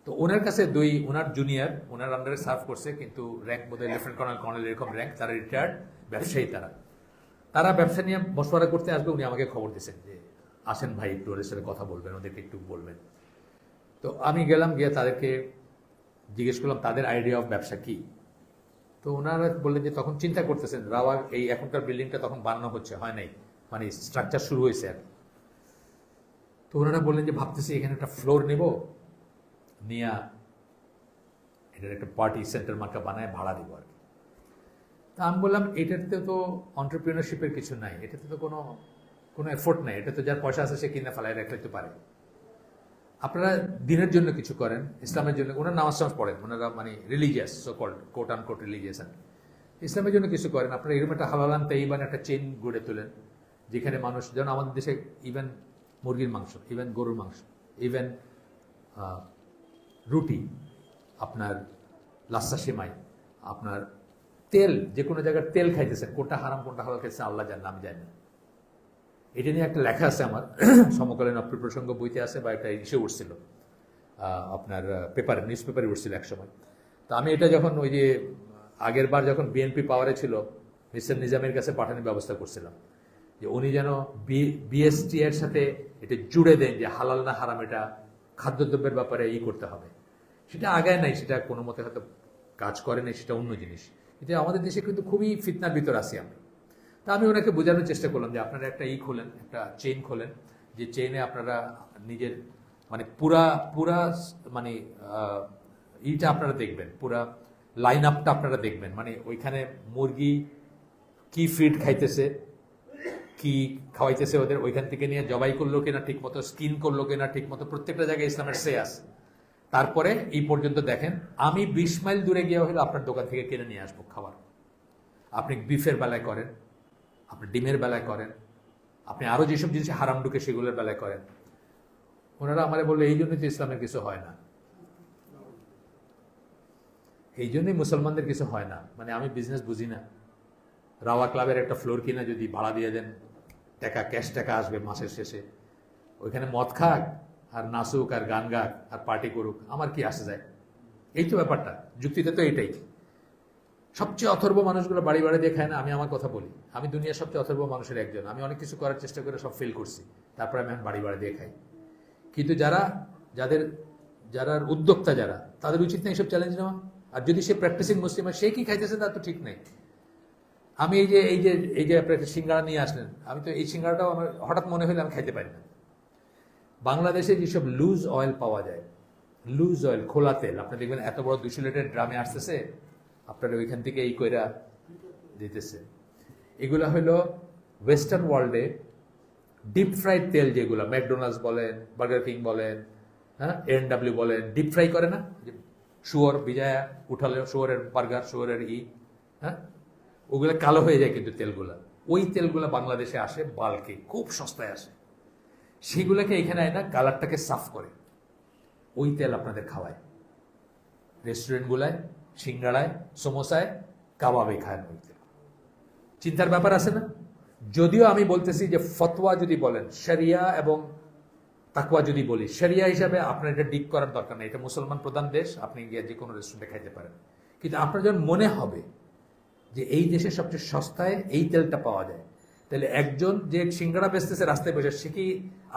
তো ওনার কাছে ওনার জুনিয়র ওনার আন্ডারে সার্ভ করছে, কিন্তু র্যাঙ্ক বোধহয় লেফটেন্যান্ট কর্নেল কর্নেল এরকম র্যাঙ্ক, তারা রিটায়ার্ড ব্যবসায়ী। তারা ব্যবসা নিয়ে মশওয়ারা করতে আসবে। উনি আমাকে খবর দিয়েছেন যে আসেন ভাই, একটু ওদের সাথে কথা বলবেন, ওদেরকে একটু বলবেন। তো আমি গেলাম, গিয়ে তাদেরকে জিজ্ঞেস করলাম তাদের আইডিয়া অফ ব্যবসা কি। তো ওনারা বললেন যে তখন চিন্তা করতেছেন, রাওয়া এই এখনকার বিল্ডিংটা তখন বানানো হচ্ছে, হয় নাই, মানে স্ট্রাকচার শুরু হয়েছে আর। তো ওনারা বললেন যে ভাবতেছি এখানে একটা ফ্লোর নেব, নিয়ে এটার একটা পার্টি সেন্টার মার্কা বানায় ভাড়া দিব আর কি। তা আমি বললাম এটাতে তো অন্টারপ্রিনারশিপের কিছু নাই, এটাতে তো কোনো এফোর্ট নাই, এটা তো যার পয়সা আছে সে কিনে ফেলায় রাখতে পারে। আপনারা দিনের জন্য কিছু করেন, ইসলামের জন্য, ওনার নামাজ টামাজ পড়েন, ওনারা মানে রিলিজিয়াস, সো কল্ড কোট আন কোট রিলিজিয়াস, ইসলামের জন্য কিছু করেন। আপনারা এরকম একটা হালালান তাইবান একটা চেইন গড়ে তোলেন, যেখানে মানুষ, যেমন আমাদের দেশে ইভেন মুরগির মাংস, ইভেন গরুর মাংস, ইভেন রুটি, আপনার লাচ্ছা সেমাই, আপনার তেল, যে কোনো জায়গার তেল খাইতেছেন, কোনটা হারাম কোনটা হালাল খাইতেছেন আল্লাহ জানেন, আমি জানি না। এটা নিয়ে একটা লেখা আছে আমার সমকালীন অপ্রসঙ্গ বইতে আছে, বা একটা ইসে উঠছিল আপনার পেপারে, নিউজ পেপারে উঠছিল এক সময়। তো আমি এটা যখন ওই যে আগের বার যখন বিএনপি পাওয়ারে ছিল, মিস্টার নিজামের কাছে পাঠানোর ব্যবস্থা করছিলাম, যে উনি যেন বিএসটি এর সাথে এটা জুড়ে দেন যে হালাল না হারাম, এটা খাদ্যদ্রব্যের ব্যাপারে করতে হবে। সেটা আগায় নাই, সেটা কোনো মতে হয়তো কাজ করে নাই, সেটা অন্য জিনিস। কিন্তু আমাদের দেশে কিন্তু খুবই ফিতনার ভিতর আছি আমরা। তা আমি ওনাকে বোঝানোর চেষ্টা করলাম যে আপনারা একটা খোলেন, একটা চেইন খোলেন, যে চেইনে আপনারা নিজের মানে পুরা মানে ইটা আপনারা দেখবেন, পুরা লাইন আপটা আপনারা দেখবেন, মানে ওইখানে মুরগি কি ফিড খাইতেছে, কি খাওয়াইতেছে ওদের, ওইখান থেকে নিয়ে জবাই করলো কিনা ঠিক মতো, স্কিন করলো কিনা ঠিক মতো, প্রত্যেকটা জায়গায় ইসলামের সে আছে। তারপরে এই পর্যন্ত দেখেন, আমি 20 মাইল দূরে গিয়ে হলে আপনার দোকান থেকে কিনে নিয়ে আসবো খাবার। আপনি বিফের বেলায় করেন, আপনি ডিমের বেলায় করেন, আপনি আরো যেসব জিনিস হারাম ঢুকে সেগুলোর বেলায় করেন। ওনারা আমারে বললো এই জন্যই তো ইসলামের কিছু হয় না, এই জন্যই মুসলমানদের কিছু হয় না। মানে আমি বিজনেস বুঝি না, রাওয়া ক্লাবের একটা ফ্লোর কিনা যদি ভাড়া দিয়ে দেন, টাকা ক্যাশ টাকা আসবে মাসের শেষে, ওইখানে মদ খাক আর নাচুক আর গান গাক আর পার্টি করুক, আমার কি আসে যায়? এই তো ব্যাপারটা, যুক্তিতে তো এইটাই। সবচেয়ে অথর্ব মানুষগুলো বাড়ি বাড়ি দিয়ে খায় না। আমি আমার কথা বলি, আমি দুনিয়ার সবচেয়ে অথর্ব মানুষের একজন। আমি অনেক কিছু করার চেষ্টা করে সব ফেল করছি, তারপরে আমি এখন বাড়ি বাড়ি দিয়ে খাই। কিন্তু যারা উদ্যোক্তা, তাদের উচিত নেই সব চ্যালেঞ্জ নেওয়া। আর যদি সে প্র্যাকটিসিং মুসলিম হয়, সে কি খাইতেছে তার তো ঠিক নেই। আমি এই যে আপনার সিঙ্গাড়া নিয়ে আসলেন, আমি তো এই সিঙ্গাড়াটাও আমার হঠাৎ মনে হলে আমি খাইতে পারি না। বাংলাদেশে যেসব লুজ অয়েল পাওয়া যায়, লুজ অয়েল, খোলা তেল, আপনি দেখবেন এত বড় 200 লিটার ড্রামে আসতেছে, আপনার ওইখান থেকে এই কইরা দিতেছে। এগুলা হলো ওয়েস্টার্ন ওয়ার্ল্ডে ডিপ ফ্রাইড তেল, যেগুলো ম্যাকডোনাল্ডস বলেন, বার্গার কিং বলেন, হ্যাঁ, A&W বলেন, ডিপ ফ্রাই করে না, শুয়োর ভিজায়া উঠালে শুয়োরের বার্গার, শুয়োরের হ্যাঁ, ওগুলো কালো হয়ে যায় কিন্তু তেলগুলা। ওই তেলগুলা বাংলাদেশে আসে বাল্কে, খুব সস্তায় আসে। সেগুলোকে এখানে আয় না, কালারটাকে সাফ করে ওই তেল আপনাদের খাওয়ায় রেস্টুরেন্টগুলায়, সিঙ্গাড়ায়, সমোসায়, কাবাবে খায় ওই তেল। চিন্তার ব্যাপার আছে না? যদিও আমি বলতেছি যে ফতোয়া যদি বলেন, শরিয়া এবং তাকওয়া যদি বলি, শরিয়া হিসাবে আপনার এটা ডিপ করার দরকার নেই, এটা মুসলমান প্রধান দেশ, আপনি গিয়ে যে কোনো রেস্টুরেন্টে খাইতে পারেন। কিন্তু আপনার যখন মনে হবে যে এই দেশে সবচেয়ে সস্তায় এই তেলটা পাওয়া যায়, তাহলে একজন যে সিঙ্গাড়া বেচতেছে রাস্তায় বসে, সে কি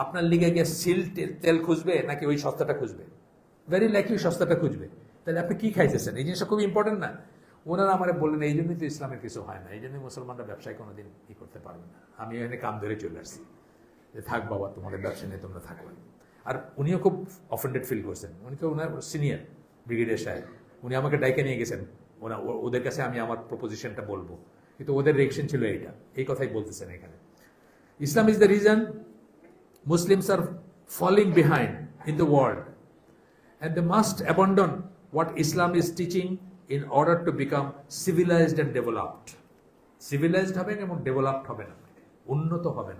আপনার লিগে গিয়ে সিল তেল খুঁজবে নাকি ওই সস্তাটা খুঁজবে? ভেরি লাইকলি সস্তাটা খুঁজবে। তাহলে আপনি কি খাইতেছেন? এই জিনিসটা খুব ইম্পর্টেন্ট না? ওনারা আমার বললেন এই জন্যই তো ইসলামের কিছু হয় না, এই জন্যই মুসলমানরা ব্যবসায় কোনোদিন করতে পারবে না। আমি এখানে কাম ধরে চলে আসছি যে থাক বাবা, তোমাদের ব্যবসা নিয়ে তোমরা থাকো। আর উনিও খুব অফেন্ডেড ফিল করছেন। উনি তো ওনার সিনিয়র ব্রিগেডিয়ার সাহেব, উনি আমাকে ডাইকে নিয়ে গেছেন, ওদের কাছে আমি আমার প্রপোজিশনটা বলবো, কিন্তু ওদের রিয়েকশন ছিল এইটা, এই কথাই বলতেছেন এখানে। Islam is the reason Muslims are falling behind in the world and they must abandon what Islam is teaching in order to become civilized and developed. Civilized হবেন এবং developed হবেন, উন্নত হবেন।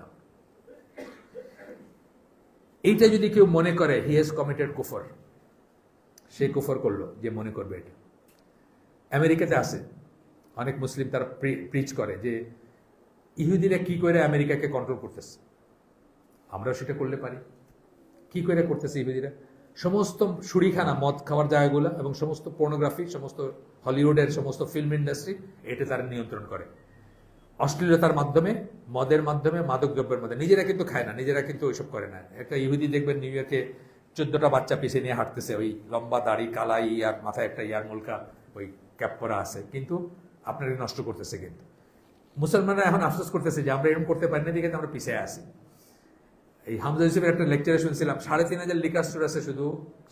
এইটা যদি কেউ মনে করে হি হ্যাজ কমিটেড কুফর, সে কুফর করলো যে মনে করবে এটা। আমেরিকাতে আছে অনেক মুসলিম, তারা প্রিচ করে যে ইহুদিরা কি করে আমেরিকাকে কন্ট্রোল করতেছে, আমরাও সেটা করলে পারি। কি করে করতেছে ইহুদিরা? সমস্ত শুড়িখানা, মদ খাওয়ার জায়গাগুলো এবং সমস্ত পর্নোগ্রাফি, সমস্ত হলিউডের সমস্ত ফিল্ম ইন্ডাস্ট্রি, এটা তারা নিয়ন্ত্রণ করে অশ্লীলতার মাধ্যমে, মদের মাধ্যমে, মাদক দ্রব্যের মধ্যে। নিজেরা কিন্তু খায় না, নিজেরা কিন্তু ওইসব করে না। একটা ইহুদি দেখবেন নিউ ইয়র্কে 14টা বাচ্চা পিছিয়ে নিয়ে হাঁটতেছে, ওই লম্বা দাড়ি, কালা ইয়ার, মাথায় একটা ইয়ার মুলকা ওই ক্যাপ পরা আছে, কিন্তু আপনাকে নষ্ট করতেছে। কিন্তু মুসলমানরা এখন আফসোস করতেছে যে আমরা এরকম করতে পারি না, দিকে আমরা পিছিয়ে আসি। এই হামজা ইউসুফের একটা লেকচারে শুনছিলাম, 3,500 লিকার স্টোর আছে শুধু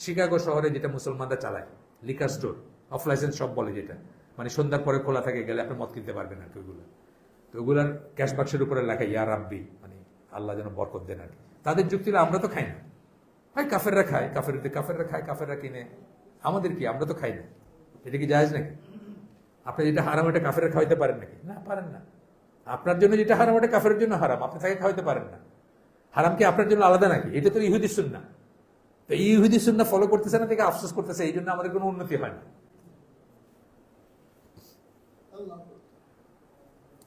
শিকাগো শহরে, যেটা মুসলমানরা চালায়। লিকার স্টোর, অফ লাইসেন্স সব বলে, যেটা মানে সন্ধ্যার পরে খোলা থাকে, গেলে আপনি মদ কিনতে পারবেন না ওইগুলো। তো ওগুলার ক্যাশ বাক্সের উপরে লেখা ইয়া রাব্বি, মানে আল্লাহ যেন বরকত দেন আর কি। তাদের যুক্তি আমরা তো খাই না, ভাই কাফেররা খায়, কাফেররা খায়, কাফেররা কিনে, আমাদের কি, আমরা তো খাই না। এটা কি জায়েজ নাকি? আপনি যেটা হারাম এটা কাফেররা খাওয়াইতে পারেন নাকি? না, পারেন না। আপনার জন্য যেটা হারাম ওটা কাফেরের জন্য হারাম, আপনি তাকে খাওয়াইতে পারেন না। হারাম কি আপনার জন্য আলাদা নাকি? এটা তো ইহুদি সুন্নাহ। তো এই ইহুদি সুন্নাহ ফলো করতেছে না, থেকে আফসোস করতেছে, এই জন্য আমাদের কোনো উন্নতি হয় না।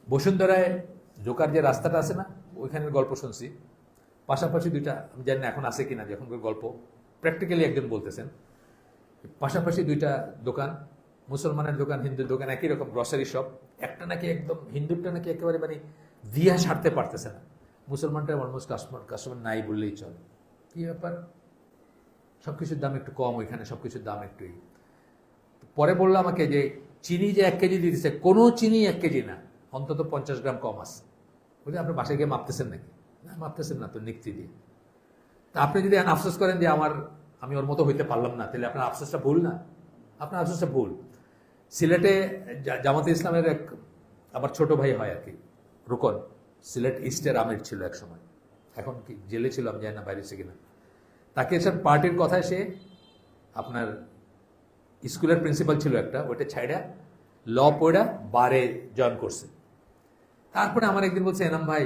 বসুন্ধরায় ঢোকার যে রাস্তাটা আছে না, ওইখানের গল্প শুনছি। পাশাপাশি দুইটা, আমি জানি না এখন আছে কিনা, যখনকার গল্প প্র্যাকটিক্যালি একজন বলতেছেন, পাশাপাশি দুইটা দোকান, মুসলমানের দোকান, হিন্দুর দোকান, একই রকম গ্রসারি শপ। একটা নাকি একদম, হিন্দুরটা নাকি একেবারে মানে দিয়া সারতে পারতেছে না, মুসলমানটা অলমোস্ট কাস্টমার নাই বললেই চলে। কি ব্যাপার? সবকিছুর দাম একটু কম ওইখানে, সবকিছুর দাম একটু। পরে বললো আমাকে যে চিনি যে 1 কেজি দিতেছে, কোনো চিনি 1 কেজি না, অন্তত 50 গ্রাম কম আছে। বলছি আপনি বাসায় গিয়ে মাপতেছেন নাকি? না, মাপতেছেন না তো, নিক্তি দিয়ে। তা আপনি যদি আফসোস করেন যে আমি ওর মতো হইতে পারলাম না, তাহলে আপনার আফসোসটা ভুল না? আপনার আফসোসটা ভুল। সিলেটে জামাতে ইসলামের এক আমার ছোট ভাই হয় আর কি, রুকন, সিলেট ইস্টের আমির ছিল এক সময়, এখন কি জেলে ছিল আমি জানি না, বাইরে এসে কিনা। তাকে সব পার্টির কথায় সে আপনার স্কুলের প্রিন্সিপাল ছিল একটা, ওইটা ছাইড়া ল পড়া বারে জয়েন করছে। তারপরে আমার একদিন বলছে, এনাম ভাই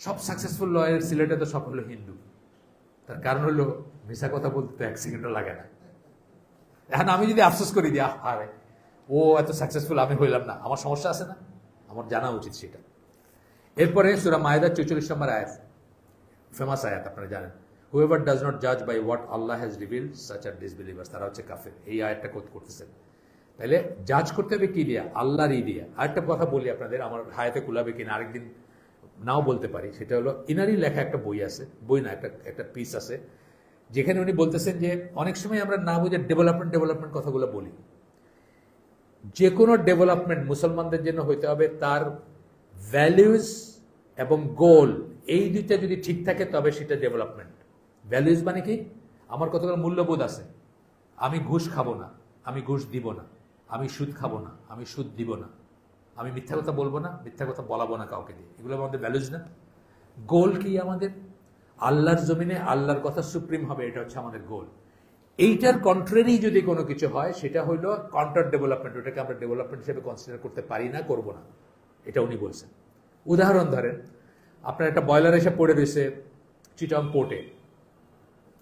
সব সাকসেসফুল লয়ার সিলেটে তো সব হলো হিন্দু। তার কারণ হলো মিশা কথা বলতে তো 1 সেকেন্ডও লাগে না। এখন আমি যদি আফসোস করি যে আরে ও এত সাকসেসফুল, আমি হইলাম না, আমার সমস্যা আছে না? আমার জানা উচিত সেটা। এরপরে সূরা মায়েদার 44 নম্বর আয়াত, ফেমাস আয়াত, আপনারা জানেন, whoever does not judge by what Allah has revealed such are disbelievers, তারা হচ্ছে কাফের। এই আয়াতটা কোট করতেছেন। তাহলে জাজ করতে হবে কি দিয়া? আল্লাহরই দিয়া। আরেকটা কথা বলি আপনাদের, আমার হায়াতে কুলাবে কিনা আরেকদিন নাও বলতে পারি, সেটা হলো ইনারই লেখা একটা বই আছে, বই না, একটা পিস আছে, যেখানে উনি বলতেছেন যে অনেক সময় আমরা না বুঝে ডেভেলপমেন্ট কথাগুলো বলি। যে কোনো ডেভেলপমেন্ট মুসলমানদের জন্য হইতে হবে তার ভ্যালিউজ এবং গোল, এই দুইটা যদি ঠিক থাকে তবে সেটা ডেভেলপমেন্ট। ভ্যালিউজ মানে কি? আমার কতগুলো মূল্যবোধ আছে, আমি ঘুষ খাবো না, আমি ঘুষ দিব না, আমি সুদ খাবো না, আমি সুদ দিব না, আমি মিথ্যা কথা বলবো না, মিথ্যা কথা বলাবো না কাউকে দিয়ে, এগুলো আমাদের ভ্যালুজ না? গোল কি আমাদের? আল্লাহর জমিনে আল্লাহর কথা সুপ্রিম হবে, এটা হচ্ছে আমাদের গোল। এইটার কন্ট্রারি যদি কোনো কিছু হয় সেটা হইলো কাউন্টার ডেভেলপমেন্ট, ওটাকে আমরা ডেভেলপমেন্ট হিসেবে কনসিডার করতে পারি না, করবো না, এটা উনি বলছেন। উদাহরণ ধরেন, আপনার একটা বয়লার এসে পড়ে রয়েছে চিটং পোর্টে,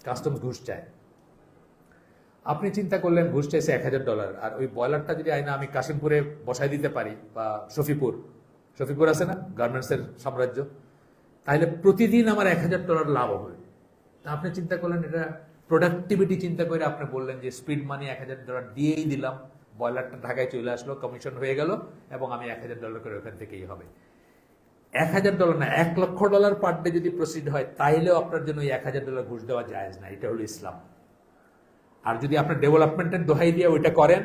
কাস্টমস ঘুষ চায়, আপনি চিন্তা করলেন ঘুষ চাইছে $1,000, আর ওই বয়লারটা যদি আইনা আমি কাশিমপুরে বসাই দিতে পারি, বা শফিপুর আছে না গার্মেন্টসের সাম্রাজ্য, তাহলে প্রতিদিন আমার $1,000 লাভ হবে। তা আপনি চিন্তা করলেন, এটা প্রোডাক্টিভিটি চিন্তা করে আপনি বললেন যে স্পিড মানি $1,000 দিয়েই দিলাম, বয়লারটা ঢাকায় চলে আসলো, কমিশন হয়ে গেল, এবং আমি $1,000 করে ওখান থেকেই হবে। $1,000 না, $1,00,000 পার ডে যদি প্রসিড হয়, তাইলেও আপনার জন্য ওই $1,000 ঘুষ দেওয়া জায়েজ না। এটা হলো ইসলাম। আর যদি আপনার ডেভেলপমেন্টের দোহাই দিয়ে ওইটা করেন,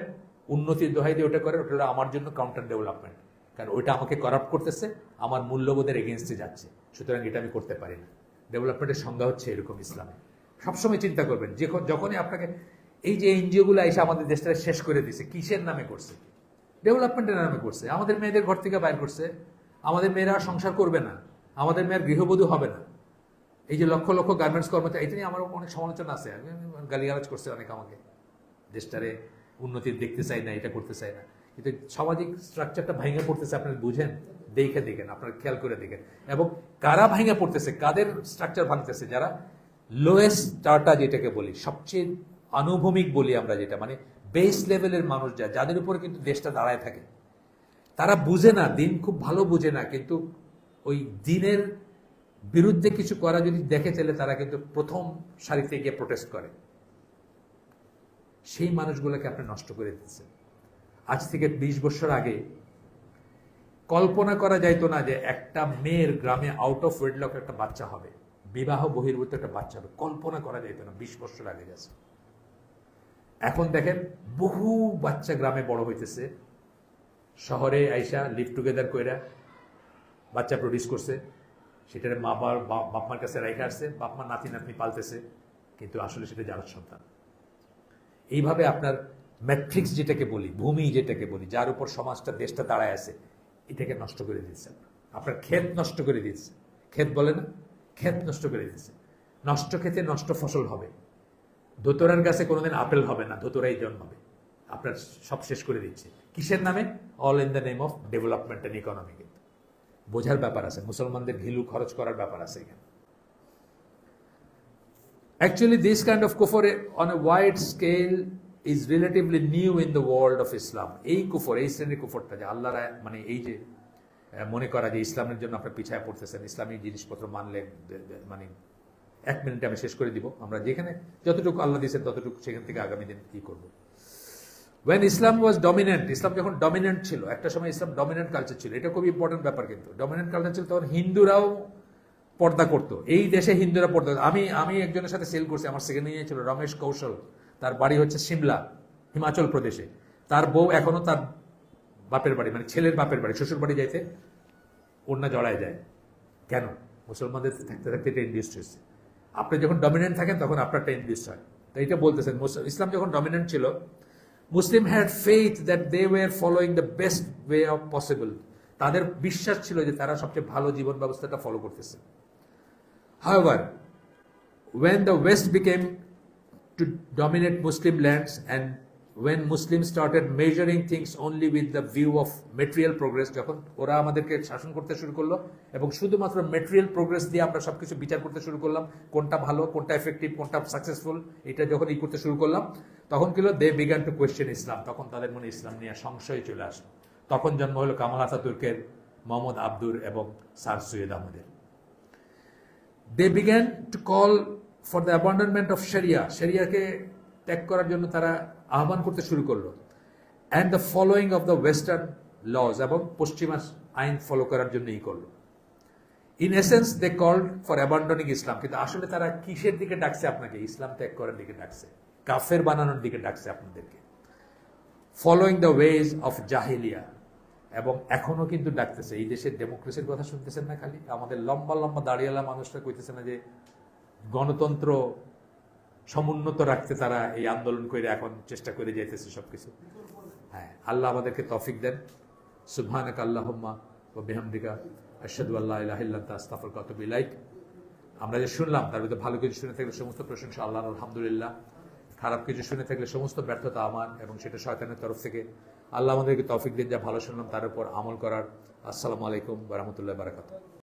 উন্নতির দোহাই দিয়ে ওটা করেন, ওটা হলো আমার জন্য কাউন্টার ডেভেলপমেন্ট, কারণ ওইটা আমাকে করাপ্ট করতেছে, আমার মূল্যবোধের এগেনস্টে যাচ্ছে, সুতরাং এটা আমি করতে পারি না। ডেভেলপমেন্টের সংজ্ঞা হচ্ছে এরকম ইসলামে। সবসময় চিন্তা করবেন, যখনই আপনাকে এই যে এনজিওগুলো এসে আমাদের দেশটা শেষ করে দিছে, কিসের নামে করছে? ডেভেলপমেন্টের নামে করছে। আমাদের মেয়েদের ঘর থেকে বাইর করছে, আমাদের মেয়েরা সংসার করবে না, আমাদের মেয়ের গৃহবধূ হবে না। এই যে লক্ষ লক্ষ গার্মেন্টস কর্মচারী, এটা নিয়ে আমার অনেক সমালোচনা আছে, গালিগালাজ করছে অনেক আমাকে, দেশটারে উন্নতি দেখতে চাই না, এটা করতে চাই না, কিন্তু সামাজিক স্ট্রাকচারটা ভাঙে পড়তেছে, আপনারা বুঝেন, দেখেন, আপনারা খেয়াল করে দেখেন। এবং কারা ভাঙে পড়তেছে, কাদের স্ট্রাকচার ভাঙতেছে? যারা লোয়েস্ট স্টার্টা যেটাকে বলি, সবচেয়ে আনুভূমিক বলি আমরা, যেটা মানে বেস লেভেলের মানুষ যাদের উপরে কিন্তু দেশটা দাঁড়ায় থাকে, তারা বুঝে না, দিন খুব ভালো বুঝে না, কিন্তু ওই দিনের বিরুদ্ধে কিছু করা যদি দেখে চলে তারা কিন্তু প্রথম সারিতে গিয়ে প্রোটেস্ট করে। সেই মানুষগুলোকে আপনি নষ্ট করে দিচ্ছেন। আজ থেকে 20 বছর আগে কল্পনা করা যাইতো না যে একটা মেয়ের গ্রামে আউট অফ ওয়েডলক একটা বাচ্চা হবে, বিবাহ বহির্ভূত একটা বাচ্চা হবে, কল্পনা করা যাইতো না 20 বছর আগে গেছে। এখন দেখেন বহু বাচ্চা গ্রামে বড় হইতেছে, শহরে আইসা লিভ টুগেদার কইরা বাচ্চা প্রডিউস করছে, সেটার বাপমার কাছে রেখে আসছে, বাপমা নাতি নাতনি পালতেছে, কিন্তু আসলে সেটা যার সন্তান। এইভাবে আপনার ম্যাট্রিক্স যেটাকে বলি, ভূমি যেটাকে বলি, যার উপর সমাজটা দেশটা দাঁড়ায় আছে, এটাকে নষ্ট করে দিচ্ছে। আপনার ক্ষেত নষ্ট করে দিচ্ছে, ক্ষেত বলে না, ক্ষেত নষ্ট করে দিচ্ছে। নষ্ট ক্ষেতে নষ্ট ফসল হবে, ধোতরার গাছে কোনোদিন আপেল হবে না, ধোতরাই জন্মাবে। আপনার সব শেষ করে দিচ্ছে, কিসের নামে? All in the name of development and economy. কিন্তু বোঝার ব্যাপার আছে, মুসলমানদের ঘিলু খরচ করার ব্যাপার আছে এখানে। Actually, this kind of kufr on a wide scale is relatively new in the world of Islam. এই কুফর, এই শ্রেণীর কুফরটা যে আল্লাহর মানে এই যে মনে করা যে ইসলামের জন্য আপনার পিছায় পড়তেছেন, ইসলামী জিনিসপত্র মানলে মানে 1 মিনিটে আমি শেষ করে দিব। আমরা যেখানে যতটুকু আল্লাহ দিয়েছেন ততটুকু সেখান থেকে আগামী দিন কি করব। When Islam was dominant, ইসলাম যখন ডমিনেন্ট ছিল, একটা সময় ইসলাম ডমিনেন্ট কালচার ছিল, এটা খুব ইম্পর্টেন্ট ব্যাপার। কিন্তু ডমিনেন্ট কালচার ছিল তখন হিন্দুরাও পর্দা করতো, এই দেশে হিন্দুরা পর্দা। আমি একজনের সাথে সেল করছি, আমার সেকেন্ড ইয়ার ছিল, রমেশ কৌশল, তার বাড়ি হচ্ছে সিমলা, হিমাচল প্রদেশে। তার বউ এখনো তার বাপের বাড়ি, মানে ছেলের বাপের বাড়ি, শ্বশুর বাড়ি যাইতে ওড়না জড়ায় যায়। কেন? মুসলমানদের থাকতে থাকতে এটা ইন্ডিউসড হয়েছে। আপনি যখন ডমিনেন্ট থাকেন তখন আপনারটা ইন্ডিউসড হয়। তো এইটা বলতেছেন, ইসলাম যখন ডমিনেন্ট ছিল, Muslim had faith that they were following the best way of possible. তাদের বিশ্বাস ছিল যে তারা সবচেয়ে ভালো জীবন ব্যবস্থাটা ফলো করতেছে। However, when the West became to dominate Muslim lands and when Muslims started measuring things only with the view of material progress, যখন ওরা আমাদেরকে শাসন করতে শুরু করলো এবং শুধুমাত্র মেটেরিয়াল প্রোগ্রেস দিয়ে আমরা সবকিছু বিচার করতে শুরু করলাম, কোনটা ভালো, কোনটা এফেক্টিভ, কোনটা সাকসেসফুল, এটা যখন করতে শুরু করলাম, তখন কি হলো? দে বিগান টু কোয়েশ্চেন ইসলাম। তখন তাদের মনে ইসলাম নিয়ে সংশয় চলে আসলো। তখন জন্ম হলো কামাল আতাতুর্কের, মোহাম্মদ আব্দুর এবং স্যার সৈয়দ আহমদের। They began to call for the abandonment of Sharia. শরিয়াকে ত্যাগ করার জন্য তারা আহ্বান করতে শুরু করলো, and the following of the western laws, এবং পশ্চিমা আইন ফলো করার জন্য করলো। In essence, they called for abandoning Islam. কিন্তু আসলে তারা কিসের দিকে ডাকছে আপনাকে? ইসলাম ত্যাগ করার দিকে ডাকছে, কাফের বানানোর দিকে ডাকছে আপনাদেরকে। Following the ways of Jahiliya, এবং এখনো কিন্তু ডাকতেছে। এই দেশের ডেমোক্রেসির কথা শুনতেছেন না, খালি আমাদের লম্বা লম্বা দাঁড়িয়েলা মানুষরা কইতেছে না যে গণতন্ত্র সমুন্নত রাখতে তারা এই আন্দোলন করে এখন চেষ্টা করে যাইতেছে সবকিছু। হ্যাঁ, আল্লাহ আমাদেরকে তৌফিক দেন। সুবহানাকা আল্লাহুম্মা ওয়া বিহামদিকা আশহাদু আল্লা ইলাহা ইল্লা আনতা আস্তাগফিরুকা ওয়া আতুবু ইলাইক। আমরা যে শুনলাম তার ভিতরে ভালো কিছু শুনে থাকলে সমস্ত প্রশংসা আল্লাহর, আলহামদুলিল্লাহ। খারাপ কিছু শুনে থাকলে সমস্ত ব্যর্থতা আমার, এবং সেটা শয়তানের তরফ থেকে। আল্লাহ আমাদেরকে তৌফিক দিন যা ভালো শুনলাম তার উপর আমল করার। আসসালামু আলাইকুম ওয়া রাহমাতুল্লাহি ওয়া বারাকাতুহু।